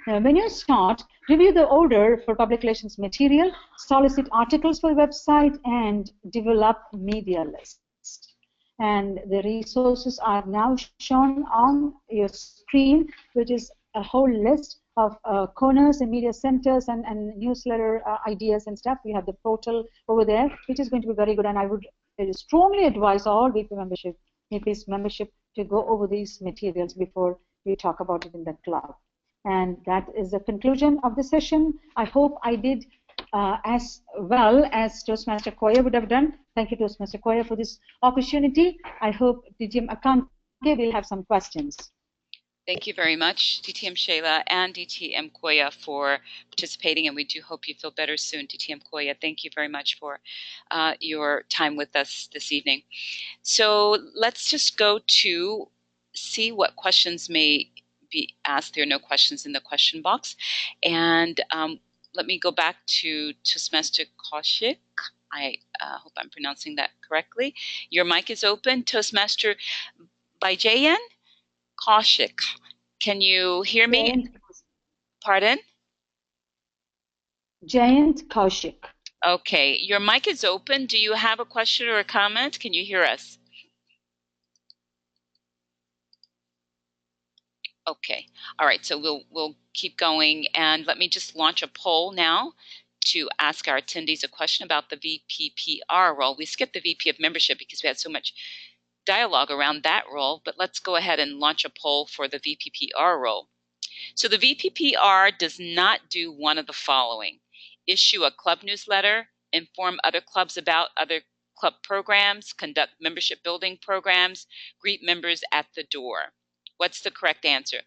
When you start, review the order for public relations material, solicit articles for the website, and develop media lists. And the resources are now shown on your screen, which is a whole list of corners and media centers and newsletter ideas and stuff. We have the portal over there, which is going to be very good, and I would strongly advise all VP's membership to go over these materials before we talk about it in the club. And that is the conclusion of the session. I hope I did as well as Toastmaster Koya would have done. Thank you, Toastmaster Koya, for this opportunity. I hope DTM Akante will have some questions. Thank you very much, DTM Shayla and DTM Koya, for participating, and we do hope you feel better soon. DTM Koya, thank you very much for your time with us this evening. So let's just go to see what questions may be asked. There are no questions in the question box. And let me go back to Toastmaster Kaushik. I hope I'm pronouncing that correctly. Your mic is open, Toastmaster Baijayan Kaushik. Can you hear me? Jayant. Pardon? Jayant Kaushik. Okay, your mic is open. Do you have a question or a comment? Can you hear us? Okay, all right, so we'll keep going, and let me just launch a poll now to ask our attendees a question about the VPPR role. We skipped the VP of membership because we had so much dialogue around that role, but let's go ahead and launch a poll for the VPPR role. So the VPPR does not do one of the following: issue a club newsletter, inform other clubs about other club programs, conduct membership building programs, greet members at the door. What's the correct answer?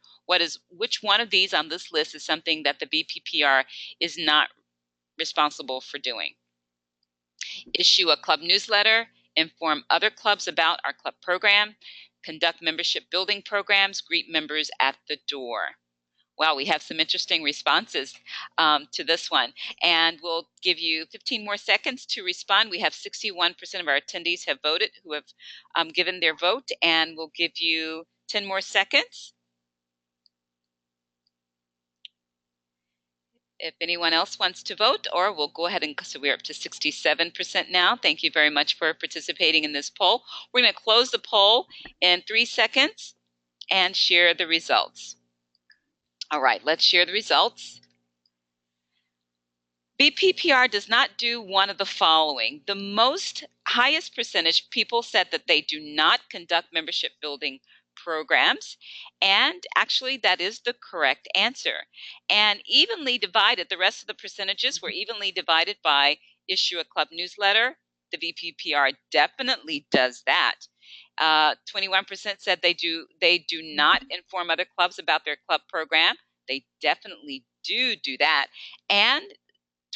Which one of these on this list is something that the VPPR is not responsible for doing? Issue a club newsletter, inform other clubs about our club program, conduct membership building programs, greet members at the door. Wow, we have some interesting responses to this one. And we'll give you 15 more seconds to respond. We have 61% of our attendees have voted, who have given their vote, and we'll give you 10 more seconds. If anyone else wants to vote, or we'll go ahead and, so we're up to 67% now. Thank you very much for participating in this poll. We're going to close the poll in 3 seconds and share the results. All right, let's share the results. VPPR does not do one of the following. The highest percentage people said that they do not conduct membership building programs, and actually that is the correct answer. And evenly divided, the rest of the percentages were evenly divided by issue a club newsletter. The VPPR definitely does that. 21% said they do not inform other clubs about their club program. They definitely do that. And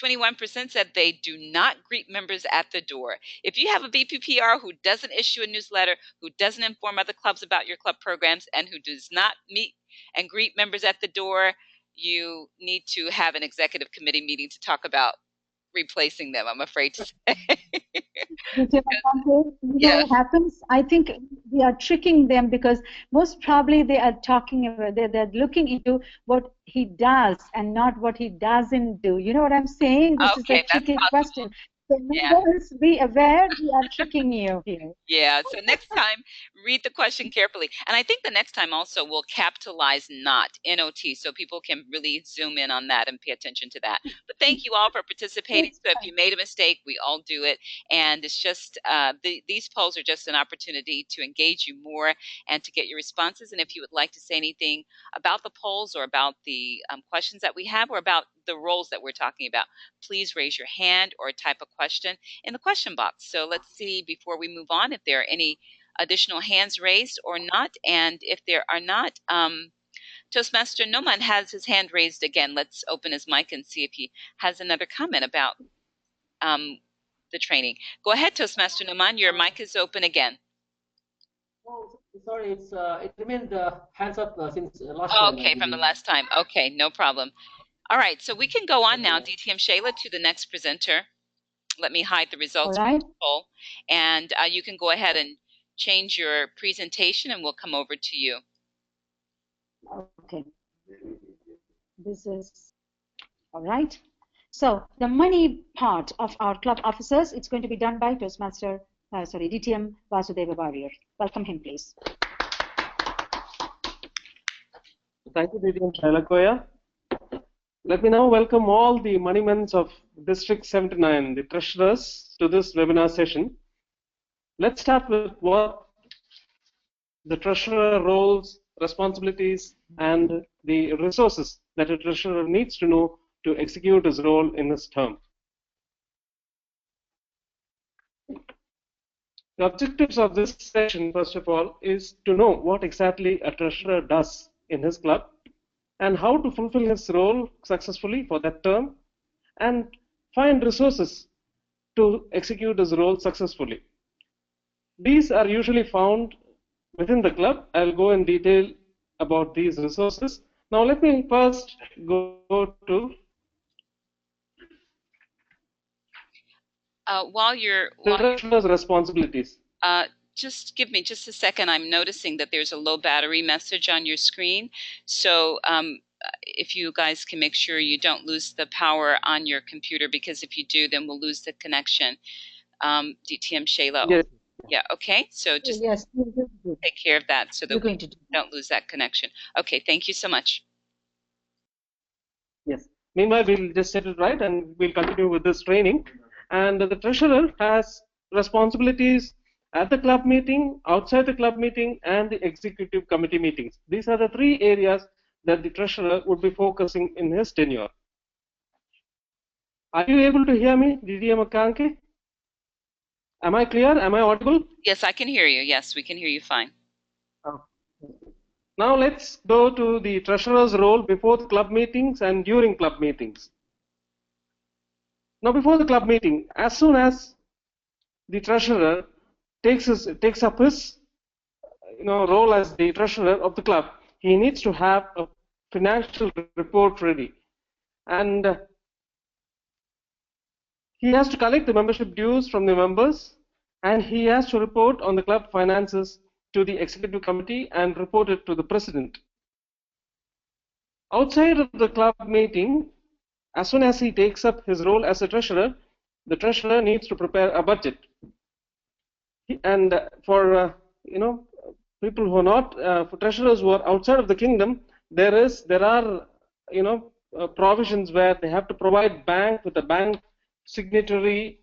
21% said they do not greet members at the door. If you have a BPPR who doesn't issue a newsletter, who doesn't inform other clubs about your club programs, and who does not meet and greet members at the door, you need to have an executive committee meeting to talk about replacing them, I'm afraid to say. You know what happens? I think we are tricking them because most probably they are talking about, they're looking into what he does and not what he doesn't do. You know what I'm saying? This is a tricky question. So members, be aware, we are tricking you here. Yeah, so next time, read the question carefully. And I think the next time also we'll capitalize not, N-O-T, so people can really zoom in on that and pay attention to that. But thank you all for participating. So if you made a mistake, we all do it. And it's just, these polls are just an opportunity to engage you more and to get your responses. And if you would like to say anything about the polls or about the questions that we have or about the roles that we're talking about, please raise your hand or type a question in the question box. So let's see before we move on if there are any additional hands raised or not. And if there are not, Toastmaster Noman has his hand raised again. Let's open his mic and see if he has another comment about the training. Go ahead, Toastmaster Noman. Your mic is open again. Oh, sorry, it remained hands up since last time. Okay, from the last time. Okay, no problem. All right, so we can go on now, DTM Shayla, to the next presenter. Let me hide the results of the poll, and you can go ahead and change your presentation, and we'll come over to you. Okay. This is all right. So the money part of our club officers, it's going to be done by Toastmaster, DTM Vasudeva Warrior. Welcome him, please. Thank you, DTM Shayla Koya. Let me now welcome all the moneymen of District 79, the treasurers, to this webinar session. Let's start with what the treasurer roles, responsibilities, and the resources that a treasurer needs to know to execute his role in his term. The objectives of this session, first of all, is to know what exactly a treasurer does in his club, and how to fulfill his role successfully for that term, and find resources to execute his role successfully. These are usually found within the club. I'll go in detail about these resources. Now let me first go to while you're treasurer's responsibilities. Just give me just a second. I'm noticing that there's a low battery message on your screen. So if you guys can make sure you don't lose the power on your computer, because if you do, then we'll lose the connection. DTM Shayla. Yes. Yeah, okay. So just take care of that so that we don't lose that connection. Okay, thank you so much. Yes. Meanwhile, we'll just set it right and we'll continue with this training. And the treasurer has responsibilities at the club meeting, outside the club meeting, and the executive committee meetings. These are the three areas that the treasurer would be focusing in his tenure. Are you able to hear me, DTM Akanke? Am I clear? Am I audible? Yes, I can hear you. Yes, we can hear you fine. Now let's go to the treasurer's role before the club meetings and during club meetings. Now before the club meeting, as soon as the treasurer takes up his role as the treasurer of the club, he needs to have a financial report ready, and he has to collect the membership dues from the members, and he has to report on the club finances to the executive committee and report it to the president. Outside of the club meeting, as soon as he takes up his role as a treasurer, the treasurer needs to prepare a budget. And for people who are not for treasurers who are outside of the kingdom, there are provisions where they have to provide bank with a bank signatory.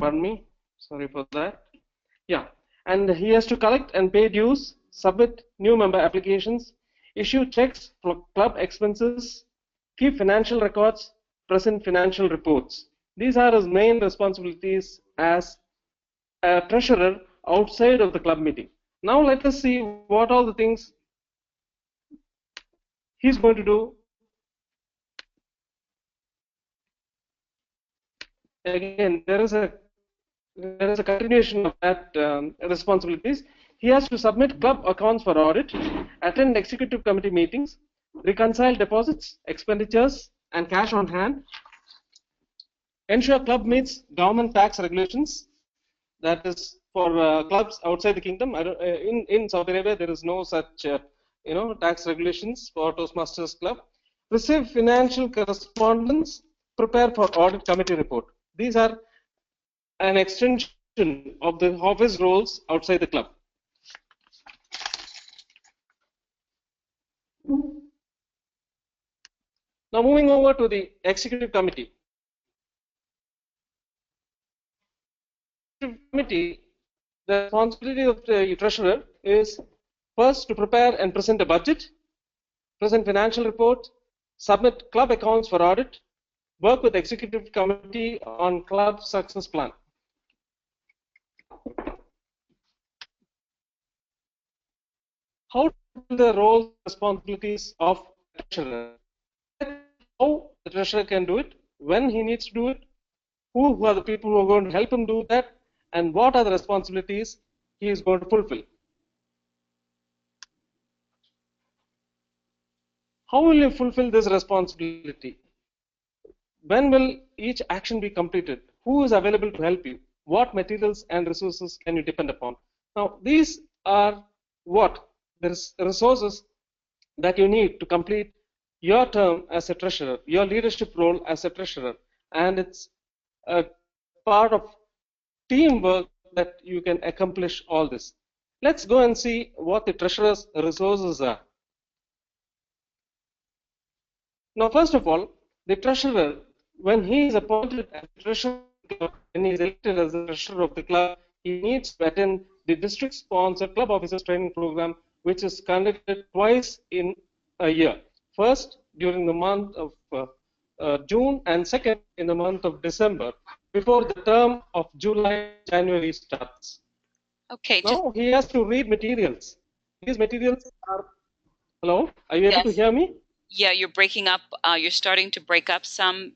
Pardon me, sorry for that. Yeah, and he has to collect and pay dues, submit new member applications, issue checks for club expenses, keep financial records, present financial reports. These are his main responsibilities as a treasurer outside of the club meeting. Now let us see what all the things he's going to do, again, there is a continuation of that responsibilities. He has to submit club accounts for audit, attend executive committee meetings, reconcile deposits, expenditures, and cash on hand, ensure club meets government tax regulations. That is for clubs outside the kingdom. In Saudi Arabia, there is no such tax regulations for Toastmasters Club. Receive financial correspondence, prepare for audit committee report. These are an extension of his roles outside the club. Now moving over to the executive committee. Committee, the responsibility of the treasurer is first to prepare and present a budget, present financial report, submit club accounts for audit, work with executive committee on club success plan. How the roles and responsibilities of the treasurer? How the treasurer can do it, when he needs to do it, who are the people who are going to help him do that, and what are the responsibilities he is going to fulfill. How will you fulfill this responsibility? When will each action be completed? Who is available to help you? What materials and resources can you depend upon? Now, these are what the resources that you need to complete your term as a treasurer, your leadership role as a treasurer, and it's a part of teamwork that you can accomplish all this. Let's go and see what the treasurer's resources are. Now, first of all, the treasurer, when he is appointed as treasurer, when he is elected as the treasurer of the club, he needs to attend the district-sponsored club officers training program, which is conducted twice in a year. First, during the month of June, and second, in the month of December, before the term of January starts. Okay. Now he has to read materials. These materials are. Hello, are you able to hear me? Yeah, you're breaking up. You're starting to break up some,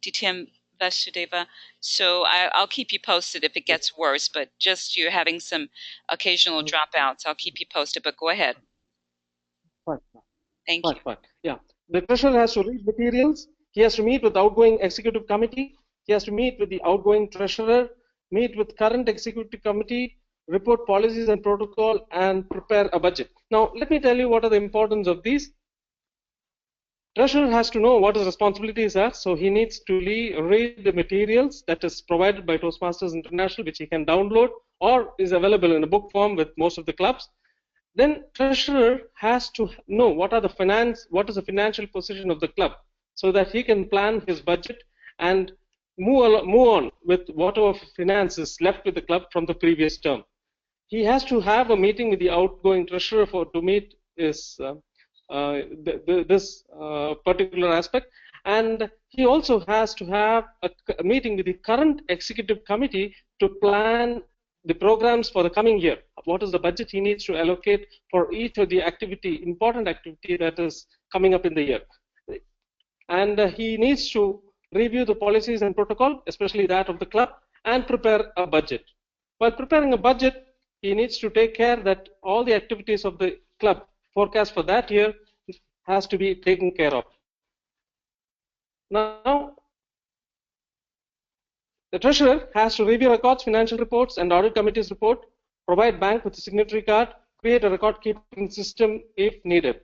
DTM Vasudeva. So I'll keep you posted if it gets worse. But just you're having some occasional dropouts. I'll keep you posted. But go ahead. Thank you. Yeah, the treasurer has to read materials. He has to meet with the outgoing executive committee. He has to meet with the outgoing treasurer, meet with current executive committee, report policies and protocol, and prepare a budget. Now, let me tell you what are the importance of these. Treasurer has to know what his responsibilities are, so he needs to read the materials that is provided by Toastmasters International, which he can download or is available in a book form with most of the clubs. Then treasurer has to know what is the financial position of the club, so that he can plan his budget and move on with whatever finance is left with the club from the previous term. He has to have a meeting with the outgoing treasurer to meet his this particular aspect, and he also has to have a meeting with the current executive committee to plan the programs for the coming year. What is the budget he needs to allocate for each of the important activity that is coming up in the year. And he needs to review the policies and protocol, especially that of the club, and prepare a budget. While preparing a budget, he needs to take care that all the activities of the club forecast for that year has to be taken care of. Now, the treasurer has to review records, financial reports, and audit committee's report, provide bank with a signatory card, create a record keeping system if needed.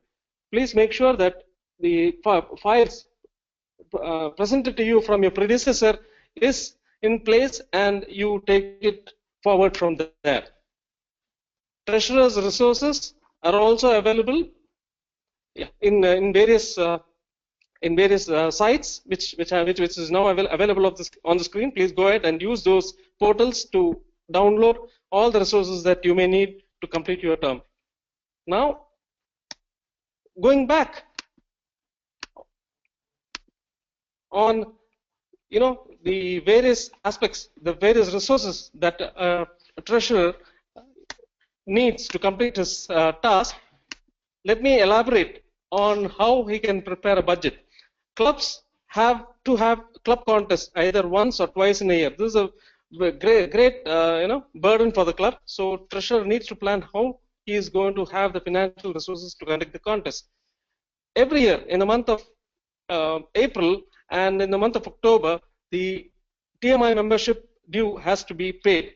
Please make sure that the files presented to you from your predecessor is in place and you take it forward from there. Treasurer's resources are also available in various sites which is now available on the screen. Please go ahead and use those portals to download all the resources that you may need to complete your term. Now, going back on the various aspects, the various resources that a treasurer needs to complete his task, let me elaborate on how he can prepare a budget. Clubs have to have club contests either once or twice in a year. This is a great burden for the club. So treasurer needs to plan how he is going to have the financial resources to conduct the contest. Every year in the month of April and in the month of October, the TMI membership due has to be paid.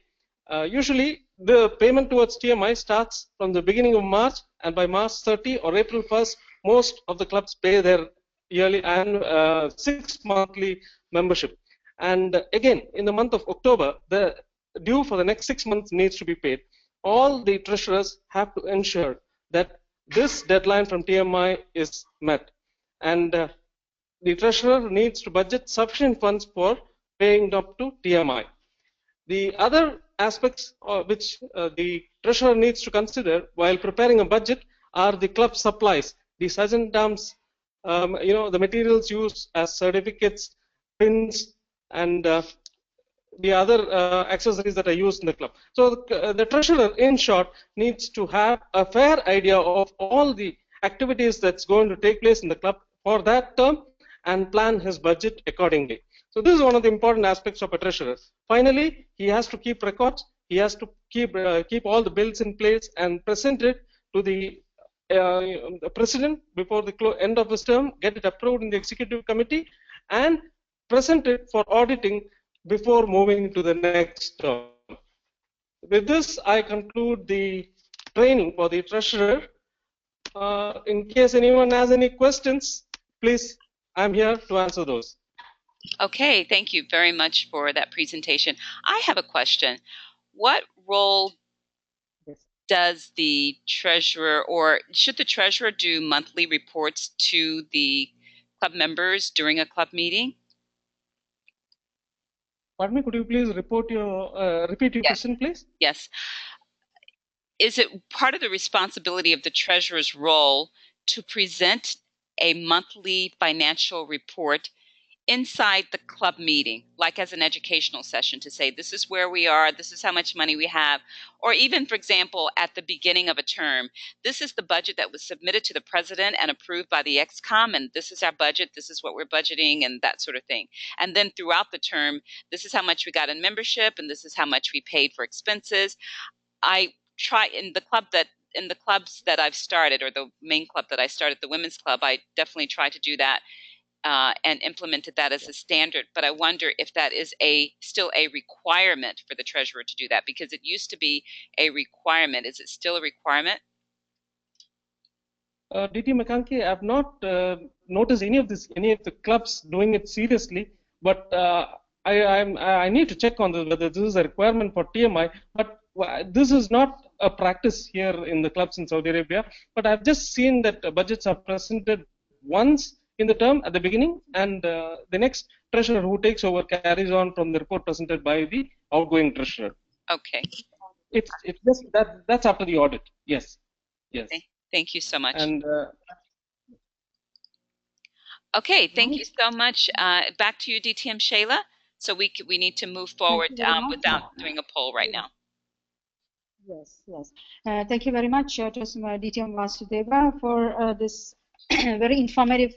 Usually the payment towards TMI starts from the beginning of March, and by March 30 or April 1st, most of the clubs pay their yearly and 6-monthly membership. And again, in the month of October, the due for the next 6 months needs to be paid. All the treasurers have to ensure that this deadline from TMI is met. And the treasurer needs to budget sufficient funds for paying up to TMI. The other aspects which the treasurer needs to consider while preparing a budget are the club supplies, the sergeant dumps, the materials used as certificates, pins, and the other accessories that are used in the club. So the treasurer, in short, needs to have a fair idea of all the activities that's going to take place in the club for that term and plan his budget accordingly. So this is one of the important aspects of a treasurer. Finally, he has to keep records. He has to keep all the bills in place and present it to the president before the end of his term, get it approved in the executive committee, and present it for auditing before moving to the next term. With this, I conclude the training for the treasurer. In case anyone has any questions, please, I'm here to answer those. Okay, thank you very much for that presentation. I have a question. What role does the treasurer, or should the treasurer do monthly reports to the club members during a club meeting? Pardon me, could you please repeat your question, please? Yes. Is it part of the responsibility of the treasurer's role to present a monthly financial report inside the club meeting, like as an educational session, to say this is where we are, this is how much money we have, or even, for example, at the beginning of a term, this is the budget that was submitted to the president and approved by the ExCom, and this is our budget, this is what we're budgeting, and that sort of thing. And then throughout the term, this is how much we got in membership, and this is how much we paid for expenses. I try in the clubs that I've started, or the main club that I started, the women's club, I definitely try to do that. And implemented that as a standard, but I wonder if that is still a requirement for the treasurer to do that, because it used to be a requirement. Is it still a requirement? DT McConkey, I have not noticed any of the clubs doing it seriously, but I need to check on whether this is a requirement for TMI. But this is not a practice here in the clubs in Saudi Arabia. But I've just seen that budgets are presented once in the term at the beginning, and the next treasurer who takes over carries on from the report presented by the outgoing treasurer. Okay. It's just that's after the audit. Yes. Yes. Thank you so much. And okay, thank you so much. Back to you, DTM Shayla. So we need to move forward without doing a poll right now. Yes, yes. Thank you very much, DTM Vasudeva, for this very informative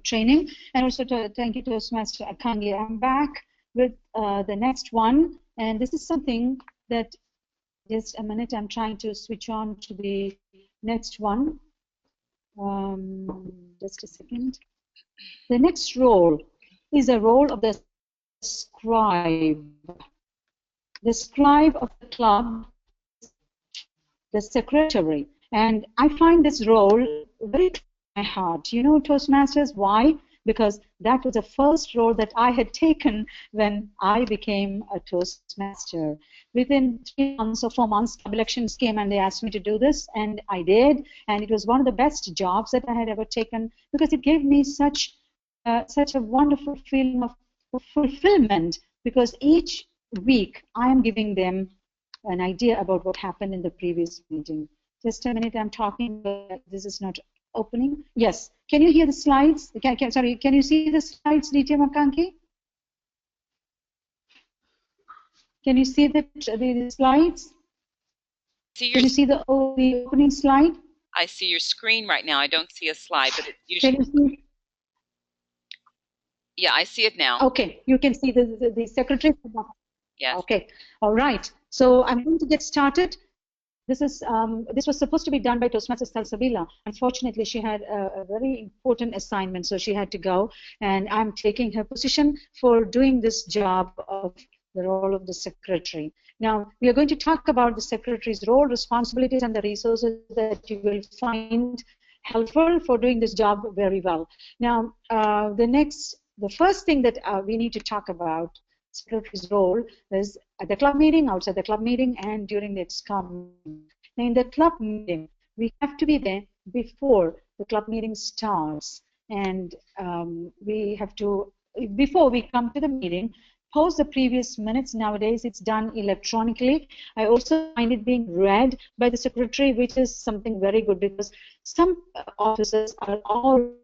training, and also thank you to Toastmaster Akangi. I'm back with the next one, and this is something that, just a minute, I'm trying to switch on to the next one. Just a second. The next role is a role of the scribe. The scribe of the club, the secretary, and I find this role very close to my heart. You know, Toastmasters, why? Because that was the first role that I had taken when I became a Toastmaster. Within 3 months or 4 months, elections came and they asked me to do this, and I did. And it was one of the best jobs that I had ever taken, because it gave me such a wonderful feeling of fulfillment, because each week I am giving them an idea about what happened in the previous meeting. Just a minute, I'm talking, but this is not opening. Yes, can you hear the slides? Sorry, can you see the slides, DTM Akanki? Can you see the slides? Can you see the opening slide? I see your screen right now. I don't see a slide, but it usually. Can you see? Yeah, I see it now. Okay, you can see the secretary. Yes. Okay, all right. So I'm going to get started. This was supposed to be done by Toastmasters Salsabila. Unfortunately, she had a very important assignment, so she had to go. And I'm taking her position for doing this job of the role of the secretary. Now, we are going to talk about the secretary's role, responsibilities, and the resources that you will find helpful for doing this job very well. Now, the first thing that we need to talk about secretary's role is at the club meeting, outside the club meeting, and during the ExCom. Now, in the club meeting, we have to be there before the club meeting starts, and we have to, before we come to the meeting, post the previous minutes. Nowadays, it's done electronically. I also find it being read by the secretary, which is something very good, because some officers are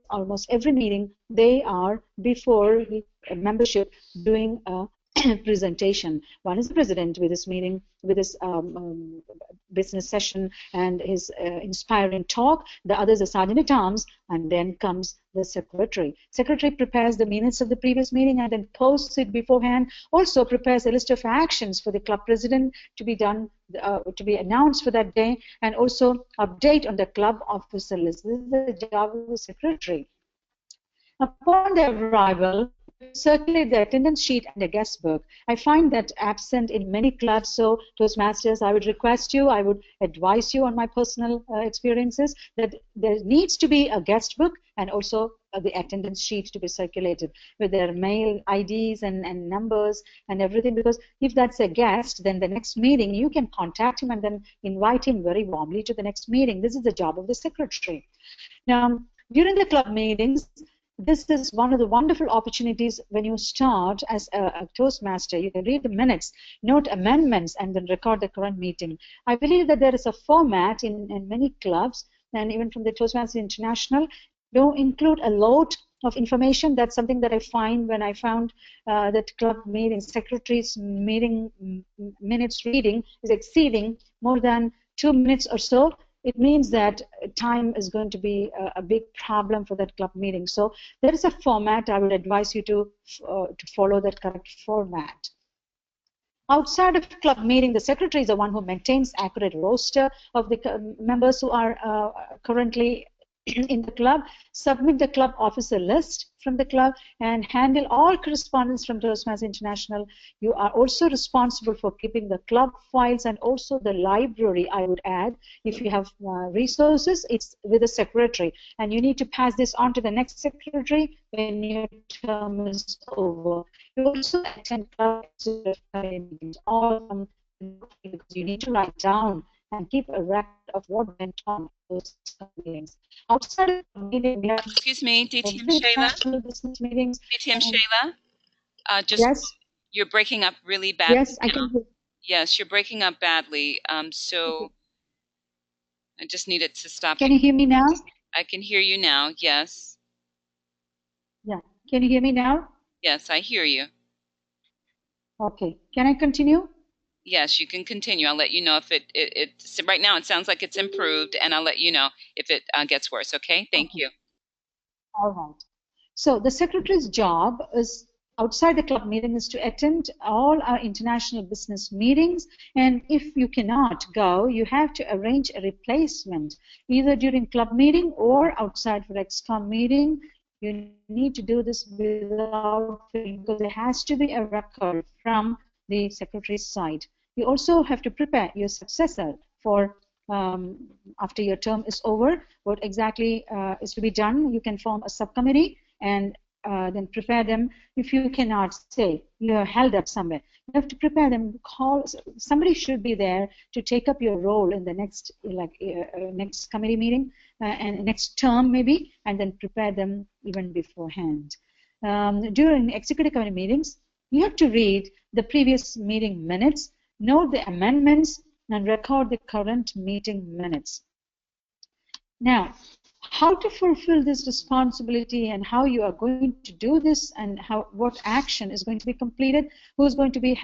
almost every meeting, they are before the membership doing a presentation. One is the president with his meeting, with his business session and his inspiring talk. The other is a sergeant-at-arms, and then comes the secretary. Secretary prepares the minutes of the previous meeting and then posts it beforehand. Also prepares a list of actions for the club president to be done, to be announced for that day, and also update on the club officer list. This is the job of the secretary. Upon their arrival, circulate the attendance sheet and the guest book. I find that absent in many clubs, so Toastmasters, I would request you, I would advise you on my personal experiences that there needs to be a guest book and also the attendance sheet to be circulated with their mail IDs and numbers and everything, because if that's a guest, then the next meeting you can contact him and then invite him very warmly to the next meeting. This is the job of the secretary. Now, during the club meetings, this is one of the wonderful opportunities when you start as a Toastmaster. You can read the minutes, note amendments, and then record the current meeting. I believe that there is a format in many clubs, and even from the Toastmasters International, don't include a lot of information. That's something that I find when I found that club meeting, secretary's meeting minutes reading is exceeding more than 2 minutes or so. It means that time is going to be a big problem for that club meeting. So there is a format. I would advise you to follow that correct format. Outside of club meeting, the secretary is the one who maintains accurate roster of the members who are currently in the club, submit the club officer list from the club, and handle all correspondence from Toastmasters International. You are also responsible for keeping the club files and also the library, I would add. If you have resources, it's with the secretary, and you need to pass this on to the next secretary when your term is over. You also attend club meetings, all because you need to write down and keep a record of what went on those meetings. Outside of the meeting, we have Excuse me, DTM Shayla. Business meetings. DTM Shayla. Yes. You're breaking up really badly. Yes, I can hear. Yes, you're breaking up badly. So I just needed to stop. Can you hear me now? I can hear you now. Yes. Yeah. Can you hear me now? Yes, I hear you. Okay. Can I continue? Yes, you can continue. I'll let you know if it's right now it sounds like it's improved, and I'll let you know if it gets worse, okay? Thank you. All right. So the secretary's job is outside the club meeting is to attend all our international business meetings, and if you cannot go, you have to arrange a replacement either during club meeting or outside for ExCom meeting. You need to do this without feeling, because there has to be a record from the secretary's side. You also have to prepare your successor for after your term is over, what exactly is to be done. You can form a subcommittee and then prepare them. If you cannot say you're held up somewhere, you have to prepare them. Somebody should be there to take up your role in the next next committee meeting and next term maybe, and then prepare them even beforehand. During executive committee meetings, you have to read the previous meeting minutes, note the amendments, and record the current meeting minutes. Now, how to fulfill this responsibility and how you are going to do this and what action is going to be completed, who's going to be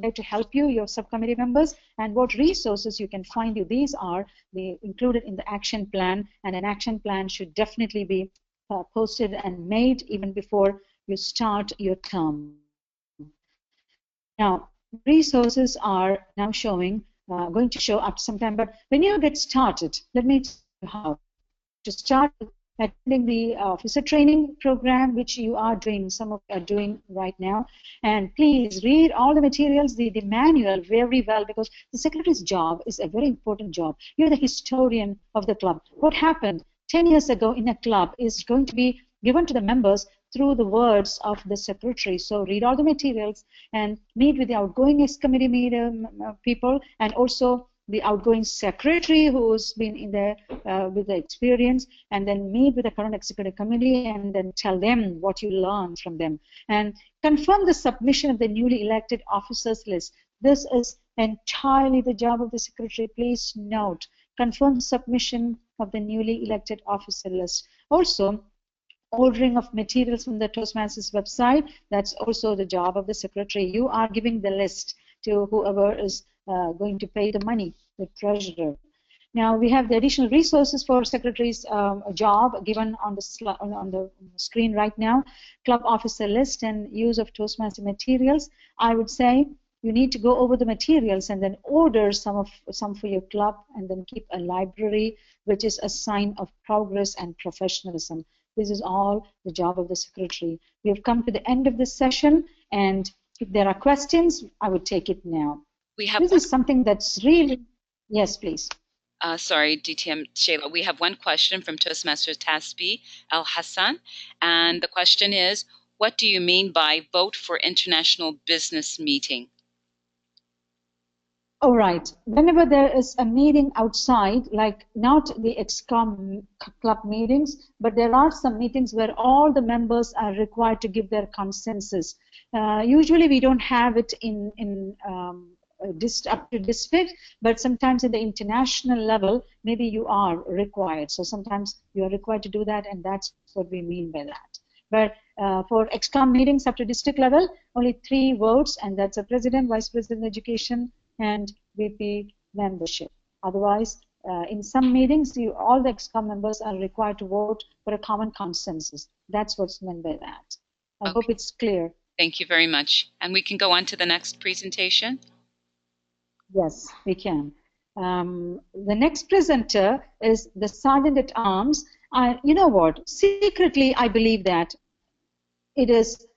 there to help you, your subcommittee members, and what resources you can find you. These are included in the action plan, and an action plan should definitely be posted and made even before you start your term. Now, resources are now going to show up sometime, but when you get started, let me tell you how to start attending the officer training program, which you are doing, some of you are doing right now. And please read all the materials, the manual very well, because the secretary's job is a very important job. You're the historian of the club. What happened 10 years ago in a club is going to be given to the members through the words of the secretary. So read all the materials and meet with the outgoing ex-committee people, and also the outgoing secretary who's been in there with the experience, and then meet with the current executive committee and then tell them what you learned from them. And confirm the submission of the newly elected officers list. This is entirely the job of the secretary. Please note, confirm submission of the newly elected officer list. Also, ordering of materials from the Toastmasters website, that's also the job of the secretary. You are giving the list to whoever is going to pay the money, the treasurer. Now we have the additional resources for secretary's job given on the screen right now. Club officer list and use of Toastmaster materials. I would say you need to go over the materials and then order some for your club, and then keep a library, which is a sign of progress and professionalism. This is all the job of the secretary. We have come to the end of this session, and if there are questions, I would take it now. This is something that's really, yes, please. Sorry, DTM Shayla. We have one question from Toastmaster Tasbi Al Hassan, and the question is, what do you mean by vote for international business meeting? All right. Whenever there is a meeting outside, like not the ExCom club meetings, but there are some meetings where all the members are required to give their consensus. Usually we don't have it up to district, but sometimes at the international level, maybe you are required. So sometimes you are required to do that, and that's what we mean by that. But for ExCom meetings up to district level, only 3 votes, and that's a president, vice president education, and VP membership. Otherwise, in some meetings, all the ExCom members are required to vote for a common consensus. That's what's meant by that. I hope it's clear. Thank you very much. And we can go on to the next presentation. Yes, we can. The next presenter is the Sergeant at Arms. You know what? Secretly, I believe that it is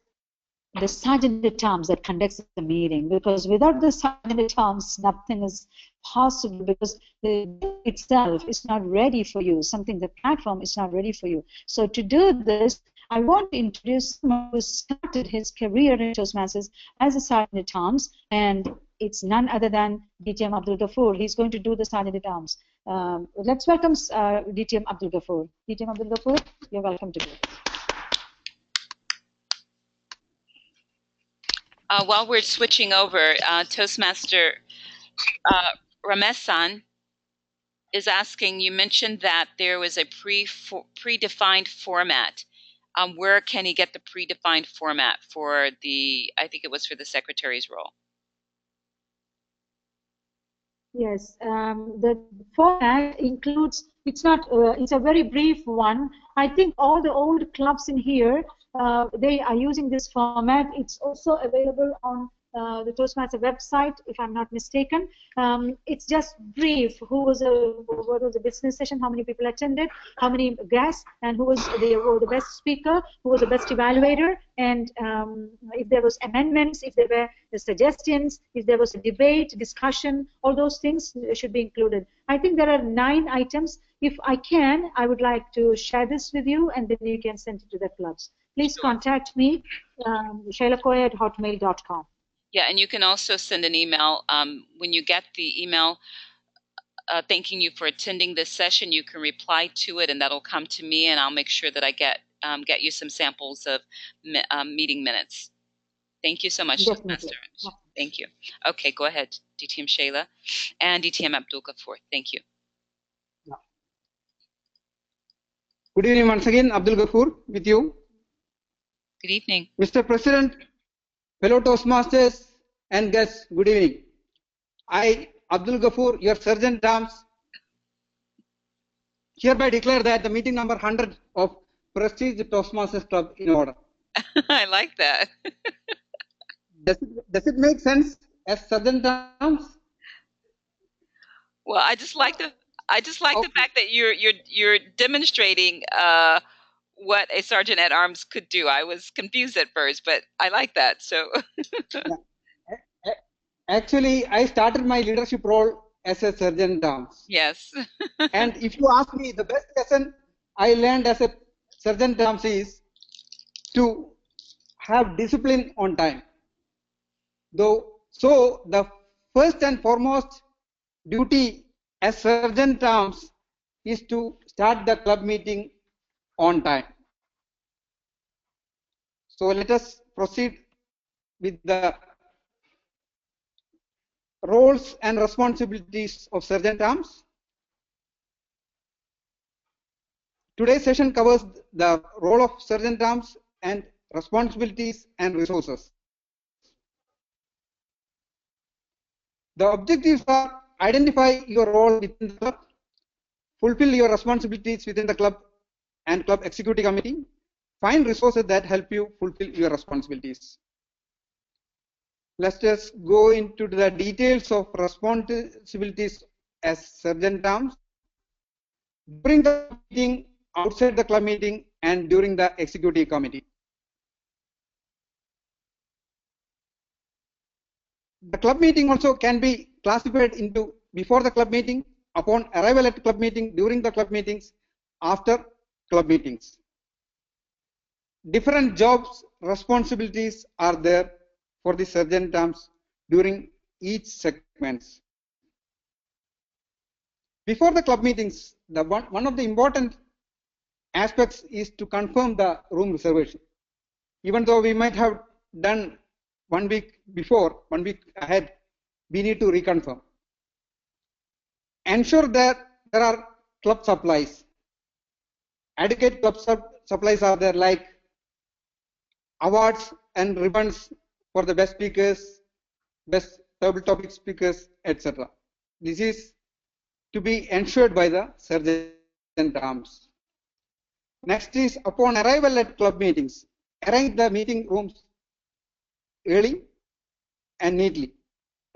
the Sergeant at Arms that conducts the meeting, because without the Sergeant at Arms, nothing is possible, because the itself is not ready for you. The platform is not ready for you. So to do this, I want to introduce someone who started his career in Toastmasters as a Sergeant at Arms, and it's none other than DTM Abdul Ghafoor. He's going to do the Sergeant at Arms. Let's welcome DTM Abdul Ghafoor. DTM Abdul Ghafoor, you're welcome to do it. While we're switching over, Toastmaster Ramesan is asking, you mentioned that there was a predefined format. Where can he get the predefined format for I think it was for the secretary's role? Yes, the format includes, it's a very brief one. I think all the old clubs in here, they are using this format. It's also available on the Toastmaster website, if I'm not mistaken. It's just brief. What was the business session? How many people attended? How many guests? And who was the best speaker? Who was the best evaluator? And if there was amendments, if there were suggestions, if there was a debate, discussion, all those things should be included. I think there are 9 items. If I can, I would like to share this with you, and then you can send it to the clubs. Please contact me, shailakoya@hotmail.com. Yeah, and you can also send an email. When you get the email thanking you for attending this session, you can reply to it, and that'll come to me, and I'll make sure that I get you some samples of meeting minutes. Thank you so much, Master. Thank you. Okay, go ahead, DTM Shayla and DTM Abdul Ghafoor. Thank you. Good evening once again, Abdul Ghafoor with you. Good evening. Mr. President, fellow Toastmasters and guests, good evening. I, Abdul Ghafoor, your Sergeant at Arms, hereby declare that the meeting number 100 of Prestige Toastmasters Club in order. I like that. Does it make sense as Sergeant at Arms? Well, I just like the fact that you're demonstrating what a sergeant at arms could do. I was confused at first, but I like that. So Actually, I started my leadership role as a sergeant at arms. yes. And if you ask me, the best lesson I learned as a sergeant at arms is to have discipline on time. So the first and foremost duty as sergeant at arms is to start the club meeting on time. So let us proceed with the roles and responsibilities of sergeant at arms. Today's session covers the role of sergeant at arms and responsibilities and resources. The objectives are: identify your role within the club, fulfill your responsibilities within the club and club executive committee, find resources that help you fulfill your responsibilities. Let's just go into the details of responsibilities as sergeant at arms during the meeting, outside the club meeting, and during the executive committee. The club meeting also can be classified into before the club meeting, upon arrival at club meeting, during the club meetings, after club meetings. Different jobs, responsibilities are there for the sergeant at arms during each segments. Before the club meetings, one of the important aspects is to confirm the room reservation. Even though we might have done 1 week before, 1 week ahead, we need to reconfirm. Ensure that there are club supplies. Adequate club supplies are there, like awards and ribbons for the best speakers, best table topic speakers, etc. This is to be ensured by the sergeant at arms. Next is, upon arrival at club meetings, arrange the meeting rooms early and neatly.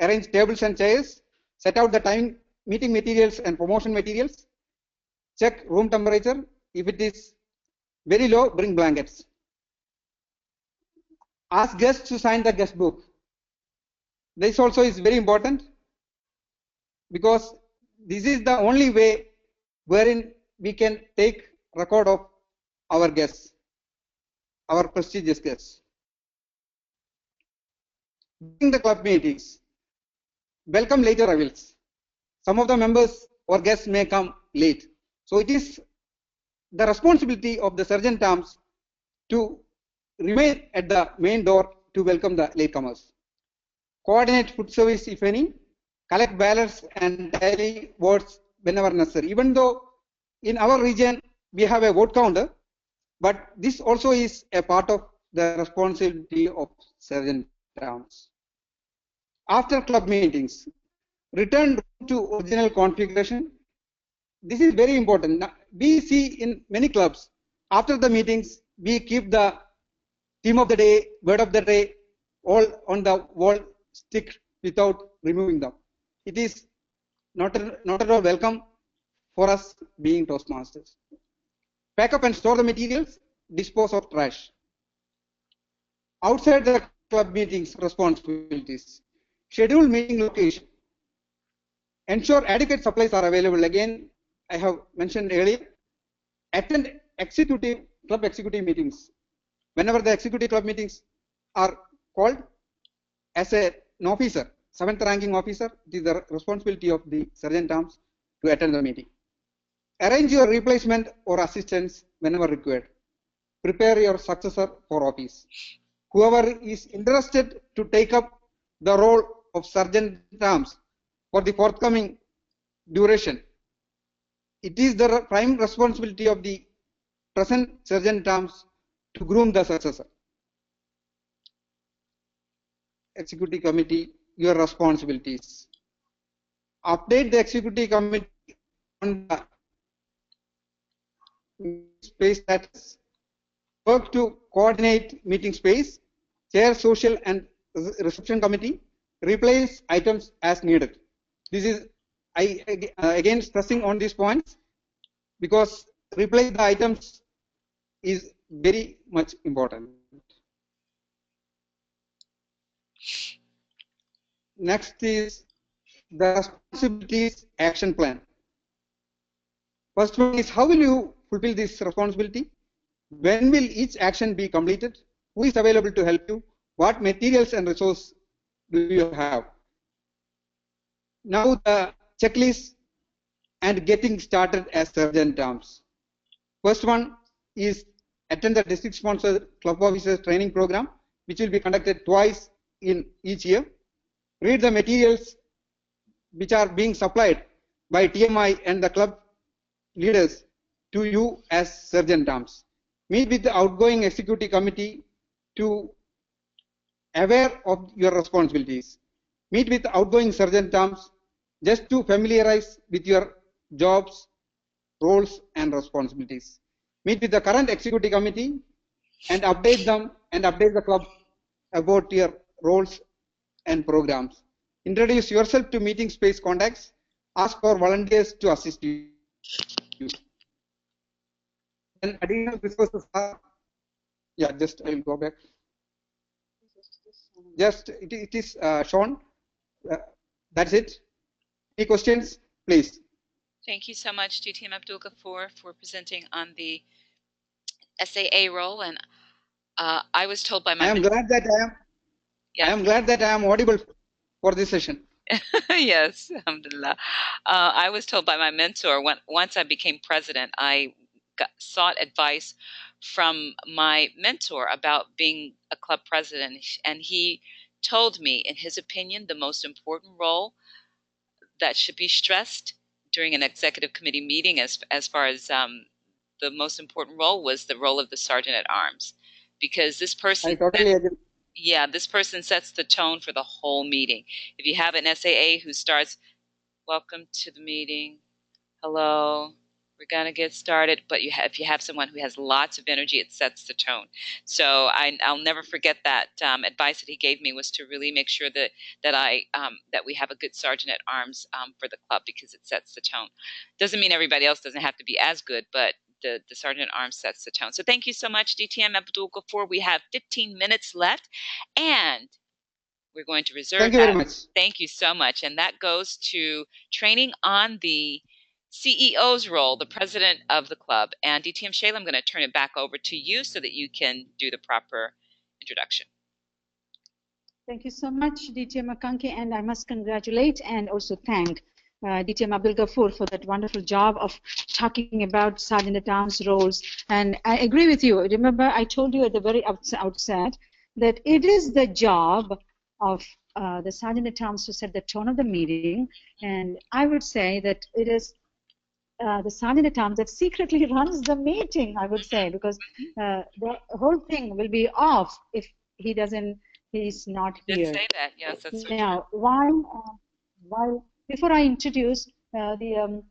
Arrange tables and chairs, set out the meeting materials and promotion materials, check room temperature. If it is very low, bring blankets. Ask guests to sign the guest book. This also is very important, because this is the only way wherein we can take record of our guests, our prestigious guests. During the club meetings, welcome late arrivals. Some of the members or guests may come late. So it is the responsibility of the sergeant at arms to remain at the main door to welcome the latecomers. Coordinate food service if any, collect ballots and tally votes whenever necessary. Even though in our region we have a vote counter, but this also is a part of the responsibility of sergeant at arms. After club meetings, return to original configuration. This is very important. Now, we see in many clubs, after the meetings, we keep the theme of the day, word of the day, all on the wall stick without removing them. It is not at all welcome for us being Toastmasters. Pack up and store the materials, dispose of trash. Outside the club meetings responsibilities, schedule meeting location. Ensure adequate supplies are available. Again, I have mentioned earlier, attend club executive meetings. Whenever the executive club meetings are called, as an officer, 7th ranking officer, it is the responsibility of the sergeant at arms to attend the meeting. Arrange your replacement or assistance whenever required. Prepare your successor for office. Whoever is interested to take up the role of sergeant at arms for the forthcoming duration, it is the prime responsibility of the present sergeant terms to groom the successor. Executive committee, your responsibilities. Update the executive committee on the space status. Work to coordinate meeting space. Chair social and reception committee. Replace items as needed. This is again stressing on these points because replace the items is very much important. Next is the responsibilities action plan. First one is how will you fulfill this responsibility? When will each action be completed? Who is available to help you? What materials and resources do you have? Now the checklist and getting started as sergeant terms. First one is attend the district sponsored club officers training program, which will be conducted twice in each year. Read the materials which are being supplied by TMI and the club leaders to you as sergeant terms. Meet with the outgoing executive committee to aware of your responsibilities. Meet with the outgoing sergeant terms just to familiarize with your jobs, roles and responsibilities. Meet with the current executive committee and update them and update the club about your roles and programs. Introduce yourself to meeting space contacts. Ask for volunteers to assist you. And additional resources are, just I will go back. Just it is shown. That's it. Any questions, please? Thank you so much, DTM Abdul Ghafoor, for presenting on the SAA role. And I was told by my I am glad that I am audible for this session. Yes, alhamdulillah. I was told by my mentor once I became president, I sought advice from my mentor about being a club president, and he told me, in his opinion, the most important role that should be stressed during an executive committee meeting as far as the most important role was the role of the sergeant at arms, because this person I totally agree. Yeah, this person sets the tone for the whole meeting. If you have an SAA who starts, welcome to the meeting, hello, we're going to get started, but if you have someone who has lots of energy, it sets the tone. So I'll never forget that advice that he gave me was to really make sure that we have a good sergeant at arms for the club, because it sets the tone. Doesn't mean everybody else doesn't have to be as good, but the sergeant at arms sets the tone. So thank you so much, DTM Abdul Ghafoor. We have 15 minutes left, and we're going to reserve Thank you very much. Thank you so much. And that goes to training on the CEO's role, the president of the club. And DTM Shayla, I'm going to turn it back over to you so that you can do the proper introduction. Thank you so much, DTM Akanke, and I must congratulate and also thank DTM Abdul Ghafoor for that wonderful job of talking about sergeant at arms roles. And I agree with you. Remember, I told you at the very outset that it is the job of the sergeant at arms to set the tone of the meeting, and I would say that it is the sergeant at arms that secretly runs the meeting, I would say, because the whole thing will be off if he's not here. Did say that, yes, that's now, while before I introduce the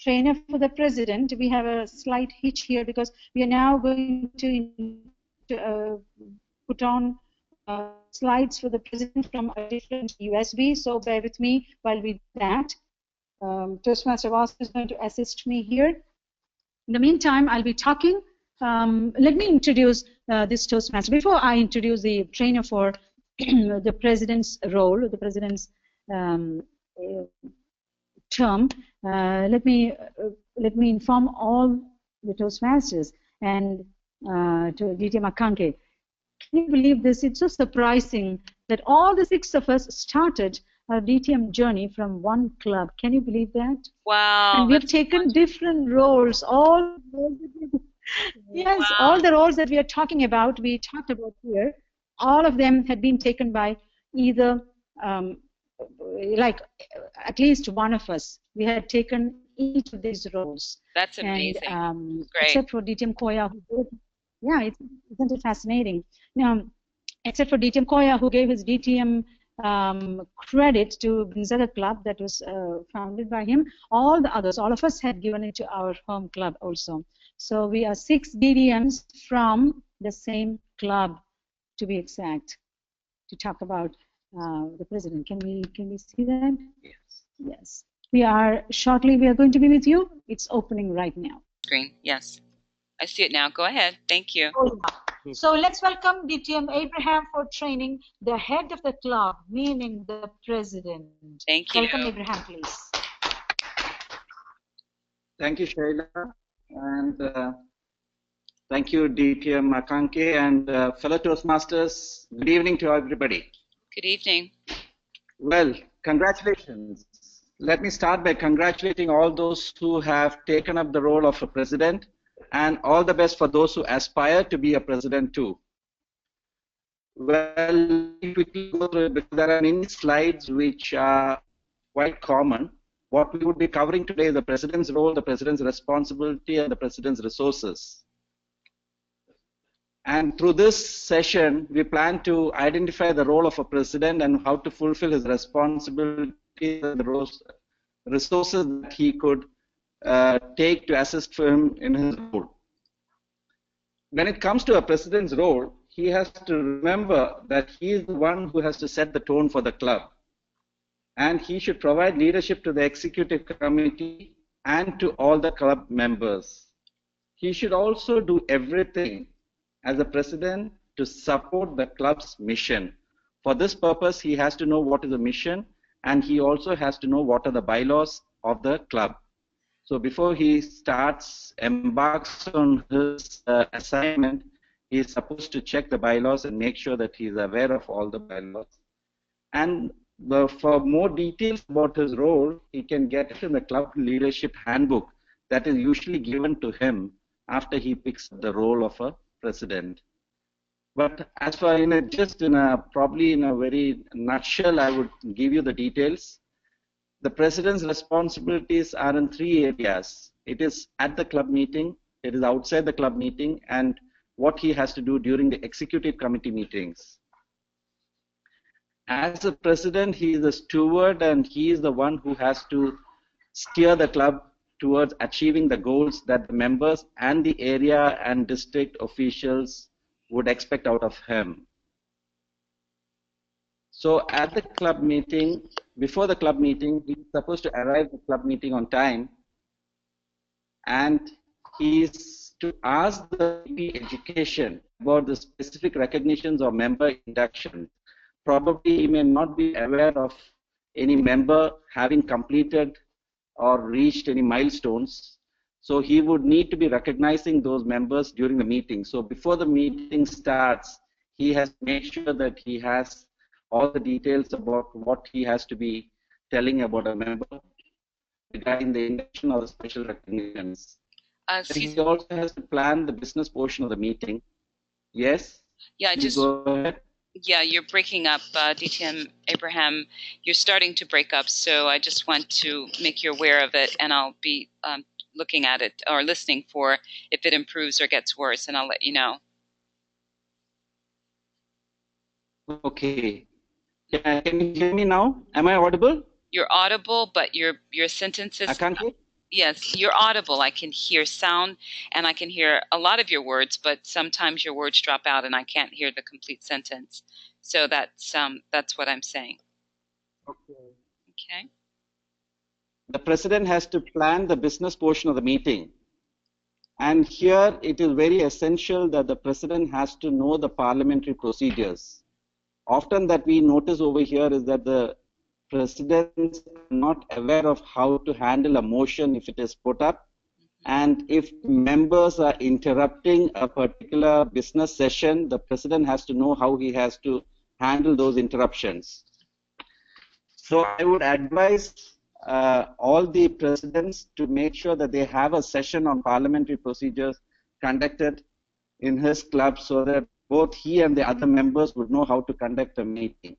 trainer for the president, we have a slight hitch here because we are now going to put on slides for the president from a different USB, so bear with me while we do that. Toastmaster Vasu is going to assist me here. In the meantime, I'll be talking. Let me introduce this Toastmaster. Before I introduce the trainer for the president's role, the president's term, let me inform all the Toastmasters and to DTM Akanke. Can you believe this? It's so surprising that all the 6 of us started our DTM journey from one club. Can you believe that? Wow. And we have taken different roles. Yes, wow. All the roles that we are talking about, we talked about here, all of them had been taken by either, like at least one of us. We had taken each of these roles. That's amazing. And Great. except for DTM Koya, isn't it fascinating? Now, except for DTM Koya, who gave his DTM credit to Gonzaga Club that was founded by him, all the others, all of us had given it to our home club also. So we are 6 DDMs from the same club, to be exact, to talk about the president. Can we see that? Yes. Yes. We are going to be with you. It's opening right now. Screen. Yes. I see it now. Go ahead. Thank you. So let's welcome DTM Abraham for training, the head of the club, meaning the president. Thank you. Welcome, Abraham, please. Thank you, Shaila, and thank you, DTM Akanke, and fellow Toastmasters. Good evening to everybody. Good evening. Well, congratulations. Let me start by congratulating all those who have taken up the role of a president, and all the best for those who aspire to be a president too. Well, quickly go through it because there are many slides which are quite common. What we would be covering today is the president's role, the president's responsibility, and the president's resources. And through this session, we plan to identify the role of a president and how to fulfill his responsibility and the resources that he could take to assist him in his role. When it comes to a president's role, he has to remember that he is the one who has to set the tone for the club. And he should provide leadership to the executive committee and to all the club members. He should also do everything as a president to support the club's mission. For this purpose, he has to know what is the mission, and he also has to know what are the bylaws of the club. So before he embarks on his assignment, he is supposed to check the bylaws and make sure that he is aware of all the bylaws. And for more details about his role, he can get it in the club leadership handbook that is usually given to him after he picks the role of a president. But as for probably in a very nutshell, I would give you the details. The president's responsibilities are in 3 areas. It is at the club meeting, it is outside the club meeting, and what he has to do during the executive committee meetings. As a president, he is a steward, and he is the one who has to steer the club towards achieving the goals that the members and the area and district officials would expect out of him. So at the club meeting, before the club meeting, he's supposed to arrive at the club meeting on time, and he's to ask the VP Education about the specific recognitions or member induction. Probably he may not be aware of any member having completed or reached any milestones. So he would need to be recognizing those members during the meeting. So before the meeting starts, he has to make sure that he has all the details about what he has to be telling about a member regarding the induction or the special recognitions. He also has to plan the business portion of the meeting. Yes? Yeah, Please go ahead. Yeah, you're breaking up, DTM Abraham. You're starting to break up, so I just want to make you aware of it, and I'll be looking at it or listening for if it improves or gets worse, and I'll let you know. Okay. Can you hear me now? Am I audible? You're audible, but your sentences. I can't hear. Yes, you're audible. I can hear sound, and I can hear a lot of your words, but sometimes your words drop out, and I can't hear the complete sentence. So that's what I'm saying. Okay. Okay. The president has to plan the business portion of the meeting, and here it is very essential that the president has to know the parliamentary procedures. Often that we notice over here is that the presidents are not aware of how to handle a motion if it is put up, and if members are interrupting a particular business session, the president has to know how he has to handle those interruptions. So I would advise all the presidents to make sure that they have a session on parliamentary procedures conducted in his club so that both he and the other members would know how to conduct a meeting.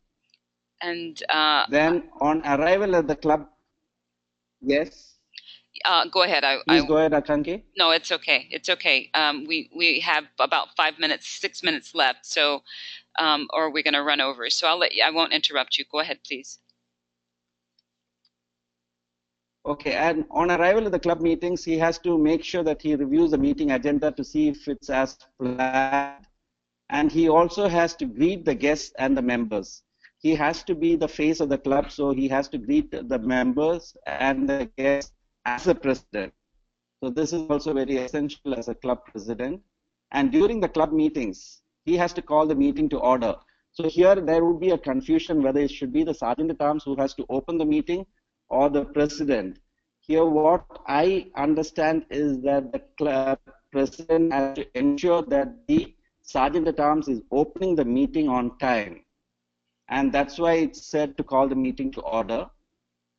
And then on arrival at the club, yes? Go ahead. Please go ahead, Akanke. No, it's okay. It's okay. We have about 5 minutes, 6 minutes left. So, or we're going to run over. So I won't interrupt you. Go ahead, please. Okay, and on arrival at the club meetings, he has to make sure that he reviews the meeting agenda to see if it's as planned. And he also has to greet the guests and the members. He has to be the face of the club, so he has to greet the members and the guests as a president. So this is also very essential as a club president. And during the club meetings, he has to call the meeting to order. So here there would be a confusion whether it should be the Sergeant at Arms who has to open the meeting or the president. Here what I understand is that the club president has to ensure that the Sergeant at Arms is opening the meeting on time. And that's why it's said to call the meeting to order.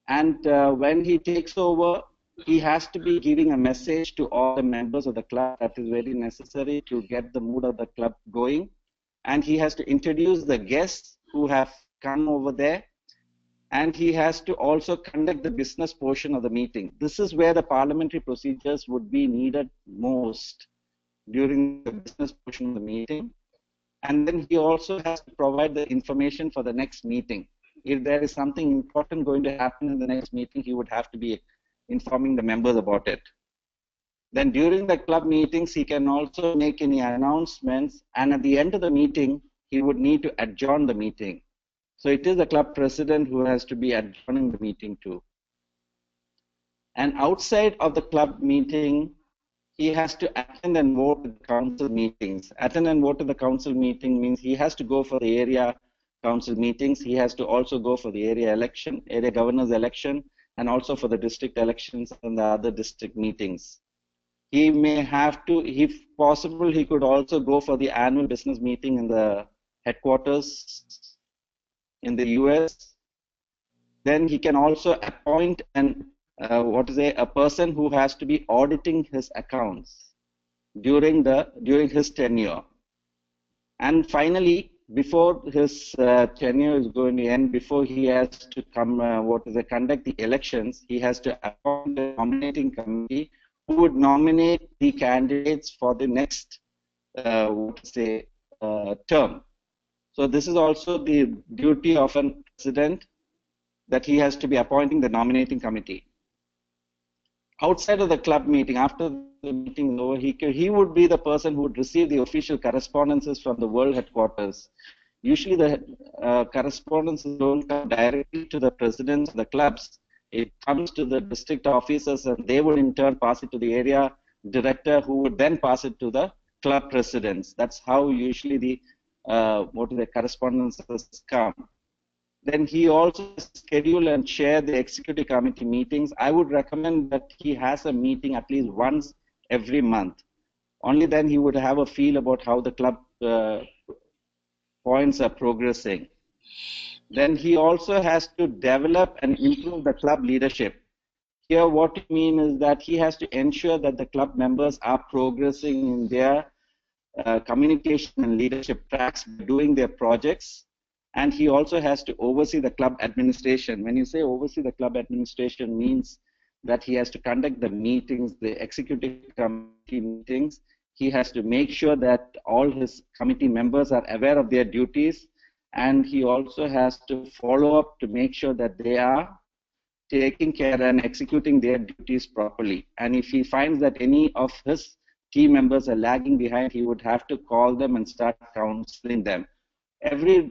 And when he takes over, he has to be giving a message to all the members of the club that is very necessary to get the mood of the club going. And he has to introduce the guests who have come over there. And he has to also conduct the business portion of the meeting. This is where the parliamentary procedures would be needed most during the business portion of the meeting. And then he also has to provide the information for the next meeting. If there is something important going to happen in the next meeting, he would have to be informing the members about it. Then during the club meetings, he can also make any announcements. And at the end of the meeting, he would need to adjourn the meeting. So it is the club president who has to be adjourning the meeting too. And outside of the club meeting, he has to attend and vote at the council meetings. Attend and vote at the council meeting means he has to go for the area council meetings. He has to also go for the area governor's election, and also for the district elections and the other district meetings. He may have to, if possible, he could also go for the annual business meeting in the headquarters in the US. Then he can also appoint a person who has to be auditing his accounts during his tenure. And finally, before his tenure is going to end, before he has to conduct the elections, he has to appoint a nominating committee who would nominate the candidates for the next term. So this is also the duty of a president, that he has to be appointing the nominating committee. Outside of the club meeting, after the meeting is over, he would be the person who would receive the official correspondences from the world headquarters. Usually the correspondences don't come directly to the presidents of the clubs. It comes to the district officers, and they would in turn pass it to the area director, who would then pass it to the club presidents. That's how usually the correspondences come. Then he also schedule and share the executive committee meetings. I would recommend that he has a meeting at least once every month. Only then he would have a feel about how the club points are progressing. Then he also has to develop and improve the club leadership. Here what we mean is that he has to ensure that the club members are progressing in their communication and leadership tracks, doing their projects. And he also has to oversee the club administration. When you say oversee the club administration, means that he has to conduct the meetings, the executive committee meetings. He has to make sure that all his committee members are aware of their duties, and he also has to follow up to make sure that they are taking care and executing their duties properly. And if he finds that any of his team members are lagging behind, he would have to call them and start counseling them. Every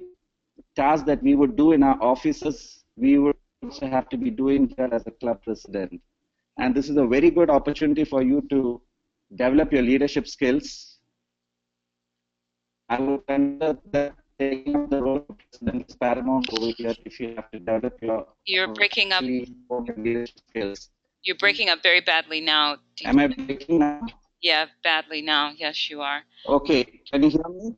task that we would do in our offices, we would also have to be doing here as a club president. And this is a very good opportunity for you to develop your leadership skills. I would consider that taking up the role of president is paramount over here if you have to develop your breaking up leadership skills. You're breaking up very badly now. Am I breaking up? Yeah, badly now. Yes, you are. Okay, can you hear me?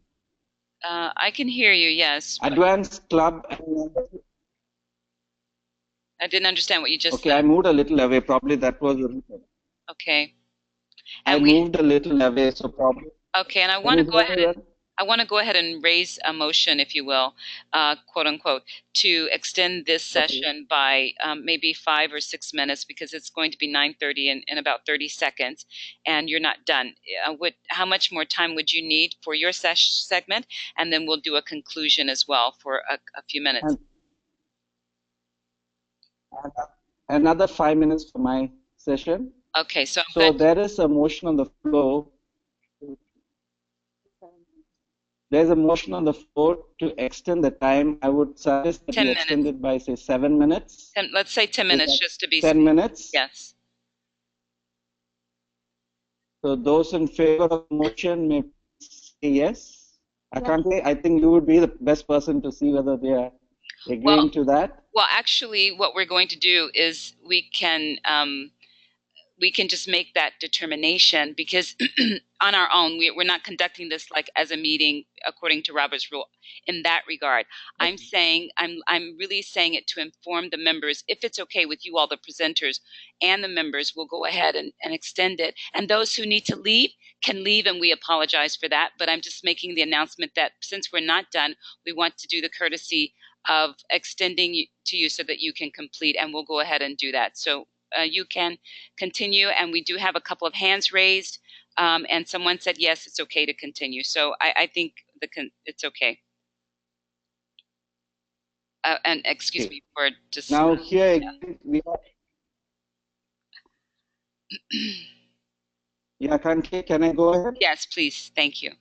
I can hear you, yes. Advanced club. I didn't understand what you just said. Okay, I moved a little away. Probably that was the reason. Okay. And I moved a little away, so probably. Okay, and I want to go ahead and I want to go ahead and raise a motion, if you will, quote unquote, to extend this session by maybe 5 or 6 minutes, because it's going to be 9:30 in about 30 seconds, and you're not done. How much more time would you need for your segment? And then we'll do a conclusion as well for a few minutes. Another 5 minutes for my session. Okay, so there is a motion on the floor. There's a motion on the floor to extend the time. I would suggest that we extend it by, say, 7 minutes. Let's say 10 minutes, just to be 10 minutes? Yes. So those in favor of the motion may say yes. Akante, I think you would be the best person to see whether they are agreeing to that. Well, actually, what we're going to do is we can just make that determination, because on our own, we're not conducting this like as a meeting according to Robert's rule in that regard. I'm really saying it to inform the members, if it's okay with you all, the presenters and the members, will go ahead and extend it. And those who need to leave can leave, and we apologize for that. But I'm just making the announcement that since we're not done, we want to do the courtesy of extending to you so that you can complete, and we'll go ahead and do that. So you can continue, and we do have a couple of hands raised, and someone said yes, it's okay to continue. So I think it's okay. And excuse me for just now here we are. Yeah, can I go ahead? Yes, please. Thank you.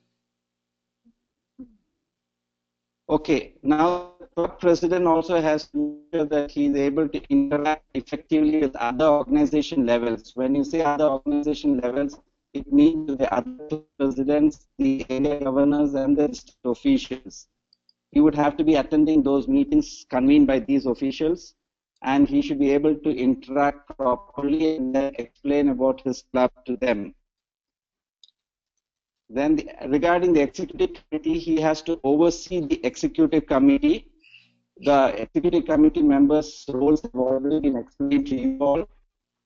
Okay, now the president also has to ensure that he is able to interact effectively with other organization levels. When you say other organization levels, it means the other presidents, the area governors, and the district officials. He would have to be attending those meetings convened by these officials, and he should be able to interact properly and then explain about his club to them. Then regarding the executive committee, he has to oversee the executive committee. The executive committee members' roles have already been explained to you all,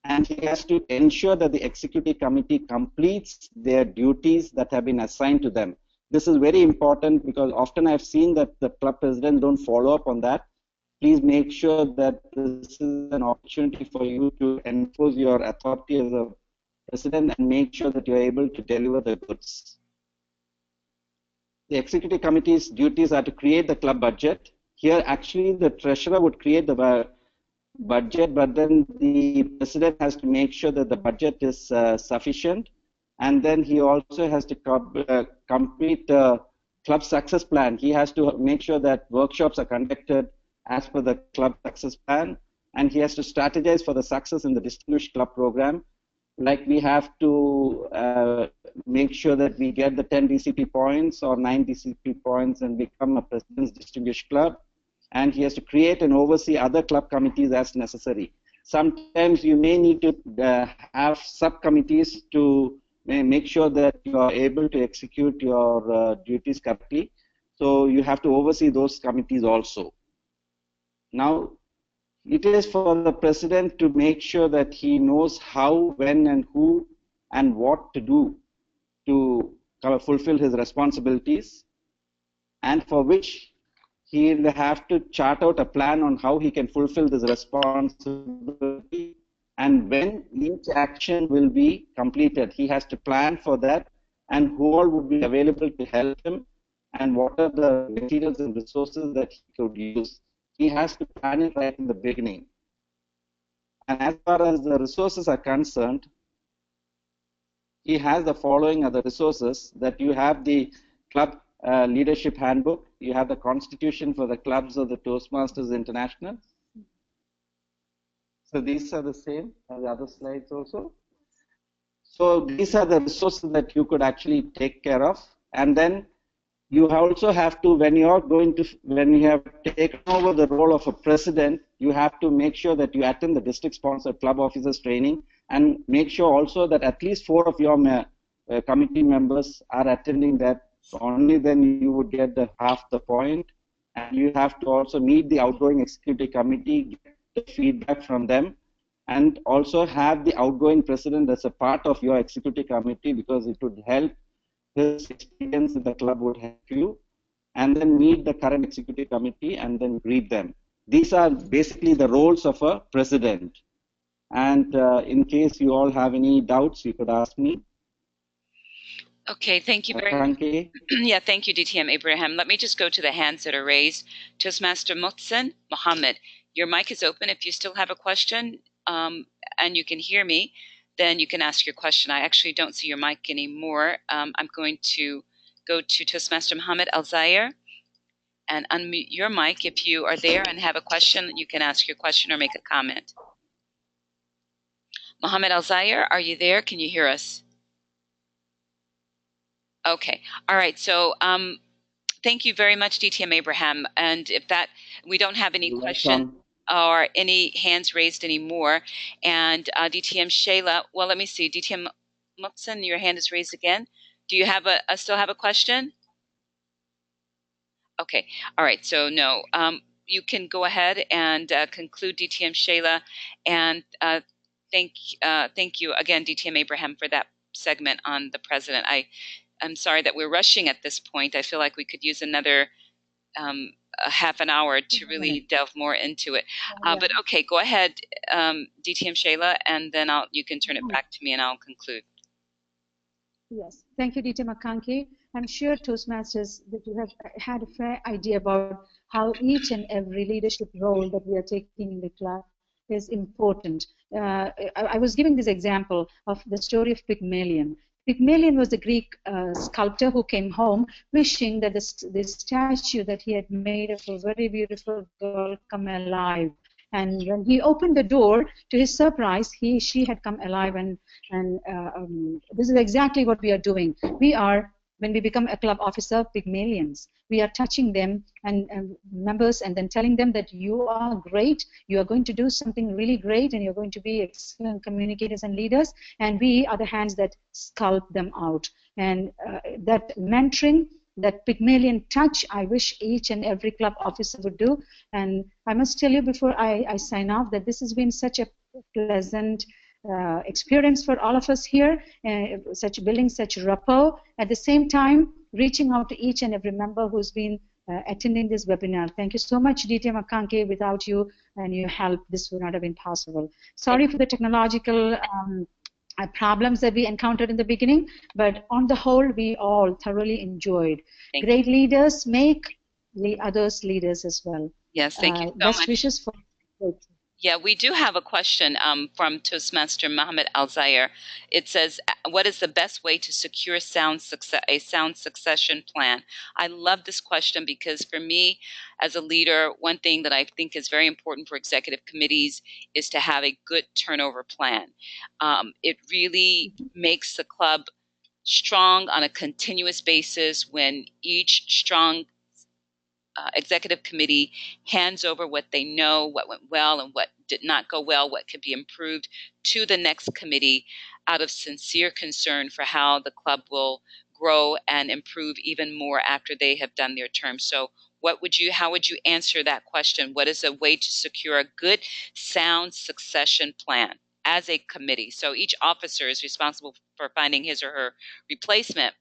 and he has to ensure that the executive committee completes their duties that have been assigned to them. This is very important because often I've seen that the club presidents don't follow up on that. Please make sure that this is an opportunity for you to enforce your authority as a president and make sure that you're able to deliver the goods. The executive committee's duties are to create the club budget. Here, actually, the treasurer would create the budget, but then the president has to make sure that the budget is sufficient, and then he also has to complete the club success plan. He has to make sure that workshops are conducted as per the club success plan, and he has to strategize for the success in the Distinguished Club program. Like we have to make sure that we get the 10 DCP points or 9 DCP points and become a President's Distinguished Club. And he has to create and oversee other club committees as necessary. Sometimes you may need to have subcommittees to make sure that you are able to execute your duties correctly. So you have to oversee those committees also. Now, it is for the president to make sure that he knows how, when, and who, and what to do to fulfill his responsibilities, and for which he will have to chart out a plan on how he can fulfill this responsibility and when each action will be completed. He has to plan for that, and who all would be available to help him, and what are the materials and resources that he could use. He has to plan it right in the beginning. And as far as the resources are concerned, he has the following other resources: that you have the club leadership handbook, you have the constitution for the clubs of the Toastmasters International. So these are the same as the other slides also. So these are the resources that you could actually take care of. And then you also have to, when you have taken over the role of a president, you have to make sure that you attend the district sponsored club officers training, and make sure also that at least 4 of your committee members are attending that. So only then you would get half the point. And you have to also meet the outgoing executive committee, get the feedback from them, and also have the outgoing president as a part of your executive committee, because it would help his experience in the club would help you, and then meet the current executive committee and then greet them. These are basically the roles of a president. And in case you all have any doubts, you could ask me. Okay, thank you very much. Yeah, thank you, DTM Abraham. Let me just go to the hands that are raised. Toastmaster Mohsen Mohammed, your mic is open. If you still have a question and you can hear me, then you can ask your question. I actually don't see your mic anymore. I'm going to go to Toastmaster Mohammed Al-Zayer and unmute your mic. If you are there and have a question, you can ask your question or make a comment. Mohammed Al-Zayer, are you there? Can you hear us? Okay. All right. So thank you very much, DTM Abraham. And if that, we don't have any questions or any hands raised anymore. And DTM Shayla, well, let me see. DTM Mohsen, your hand is raised again. Do you have still have a question? Okay. All right. So no, you can go ahead and conclude, DTM Shayla. And thank you again, DTM Abraham, for that segment on the president. I'm sorry that we're rushing at this point. I feel like we could use another a half an hour to really delve more into it. But okay, go ahead, DTM Shayla, and then you can turn it back to me and I'll conclude. Yes, thank you, DTM Akanki. I'm sure, Toastmasters, that you have had a fair idea about how each and every leadership role that we are taking in the club is important. I was giving this example of the story of Pygmalion. Pygmalion was a Greek sculptor who came home wishing that the statue that he had made of a very beautiful girl come alive. And when he opened the door, to his surprise, she had come alive. And this is exactly what we are doing. We are, when we become a club officer, Pygmalions. We are touching them and members and then telling them that you are great, you are going to do something really great, and you're going to be excellent communicators and leaders, and we are the hands that sculpt them out. And that mentoring, that Pygmalion touch, I wish each and every club officer would do. And I must tell you before I sign off that this has been such a pleasant experience for all of us here, building such rapport. At the same time, reaching out to each and every member who's been attending this webinar. Thank you so much, DTM Akanki. Without you and your help, this would not have been possible. Sorry for the technological problems that we encountered in the beginning, but on the whole, we all thoroughly enjoyed. Great leaders make others leaders as well. Yes, thank you so best much. Wishes for. Yeah, we do have a question from Toastmaster Mohammed Al-Zayer. It says, what is the best way to secure a sound succession plan? I love this question because for me, as a leader, one thing that I think is very important for executive committees is to have a good turnover plan. It really makes the club strong on a continuous basis when each strong executive committee hands over what they know, what went well and what did not go well, what could be improved to the next committee out of sincere concern for how the club will grow and improve even more after they have done their term. So how would you answer that question? What is a way to secure a good, sound succession plan as a committee? So each officer is responsible for finding his or her replacement.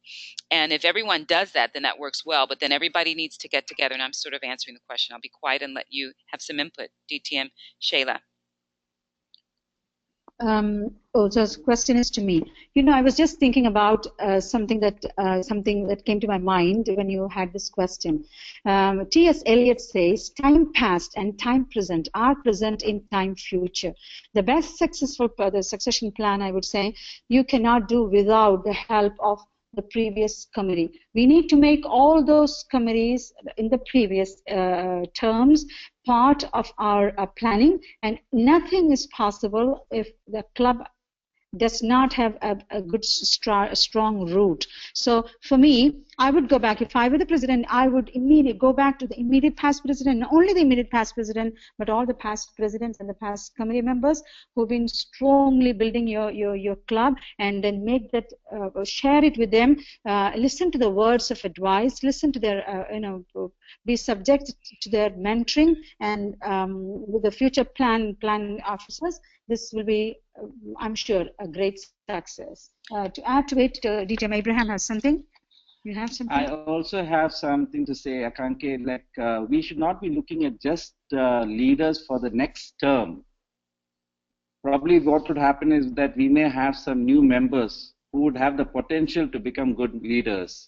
And if everyone does that, then that works well. But then everybody needs to get together. And I'm sort of answering the question. I'll be quiet and let you have some input. DTM Shayla. So the question is to me. You know, I was just thinking about something that came to my mind when you had this question. T.S. Eliot says, "Time past and time present are present in time future." The best successful the succession plan, I would say, you cannot do without the help of the previous committee. We need to make all those committees in the previous terms part of our planning, and nothing is possible if the club does not have a good strong root. So for me, I would go back. If I were the president, I would immediately go back to the immediate past president, not only the immediate past president, but all the past presidents and the past committee members who've been strongly building your club, and then make that, share it with them, listen to the words of advice, listen to their, be subject to their mentoring, and with the future plan officers, this will be, I'm sure, a great success. To add to it, DTM Abraham has something. You have something? I also have something to say, Akanke, like we should not be looking at just leaders for the next term. Probably what would happen is that we may have some new members who would have the potential to become good leaders.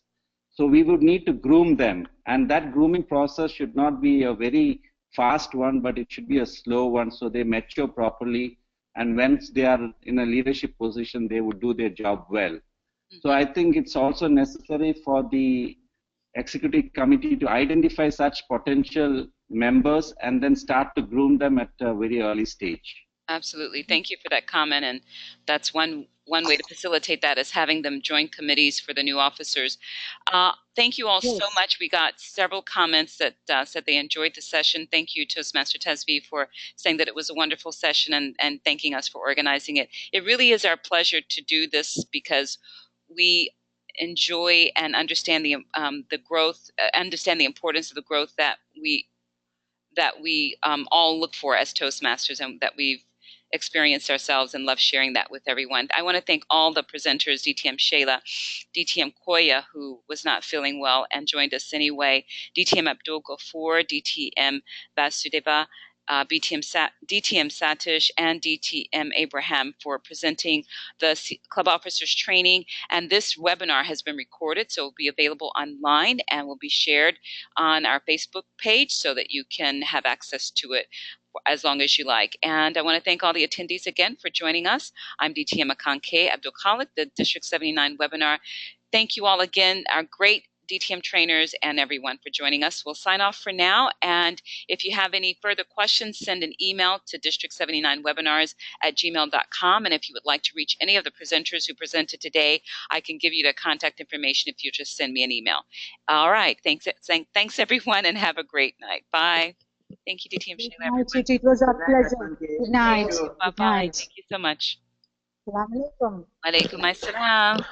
So we would need to groom them, and that grooming process should not be a very fast one, but it should be a slow one so they mature properly, and once they are in a leadership position, they would do their job well. So I think it's also necessary for the executive committee to identify such potential members and then start to groom them at a very early stage. Absolutely. Thank you for that comment. And that's one way to facilitate that is having them join committees for the new officers. Thank you all so much. We got several comments that said they enjoyed the session. Thank you, Toastmaster Tesvi, for saying that it was a wonderful session and thanking us for organizing it. It really is our pleasure to do this because we enjoy and understand the growth, understand the importance of the growth that we all look for as Toastmasters and that we've experienced ourselves and love sharing that with everyone. I want to thank all the presenters, DTM Shayla, DTM Koya, who was not feeling well and joined us anyway, DTM Abdul Ghafoor, DTM Vasudeva, DTM Satish, and DTM Abraham for presenting the Club Officers Training. And this webinar has been recorded, so it will be available online and will be shared on our Facebook page so that you can have access to it as long as you like. And I want to thank all the attendees again for joining us. I'm DTM Akanke Abdul Khalik, the District 79 webinar. Thank you all again, our great DTM trainers and everyone for joining us. We'll sign off for now. And if you have any further questions, send an email to district79webinars@gmail.com. And if you would like to reach any of the presenters who presented today, I can give you the contact information if you just send me an email. All right. Thanks everyone, and have a great night. Bye. Thank you, DTM Shayla. It was a pleasure. Good night. Bye-bye. Thank you so much. Assalamu alaikum. Alaikum assalam.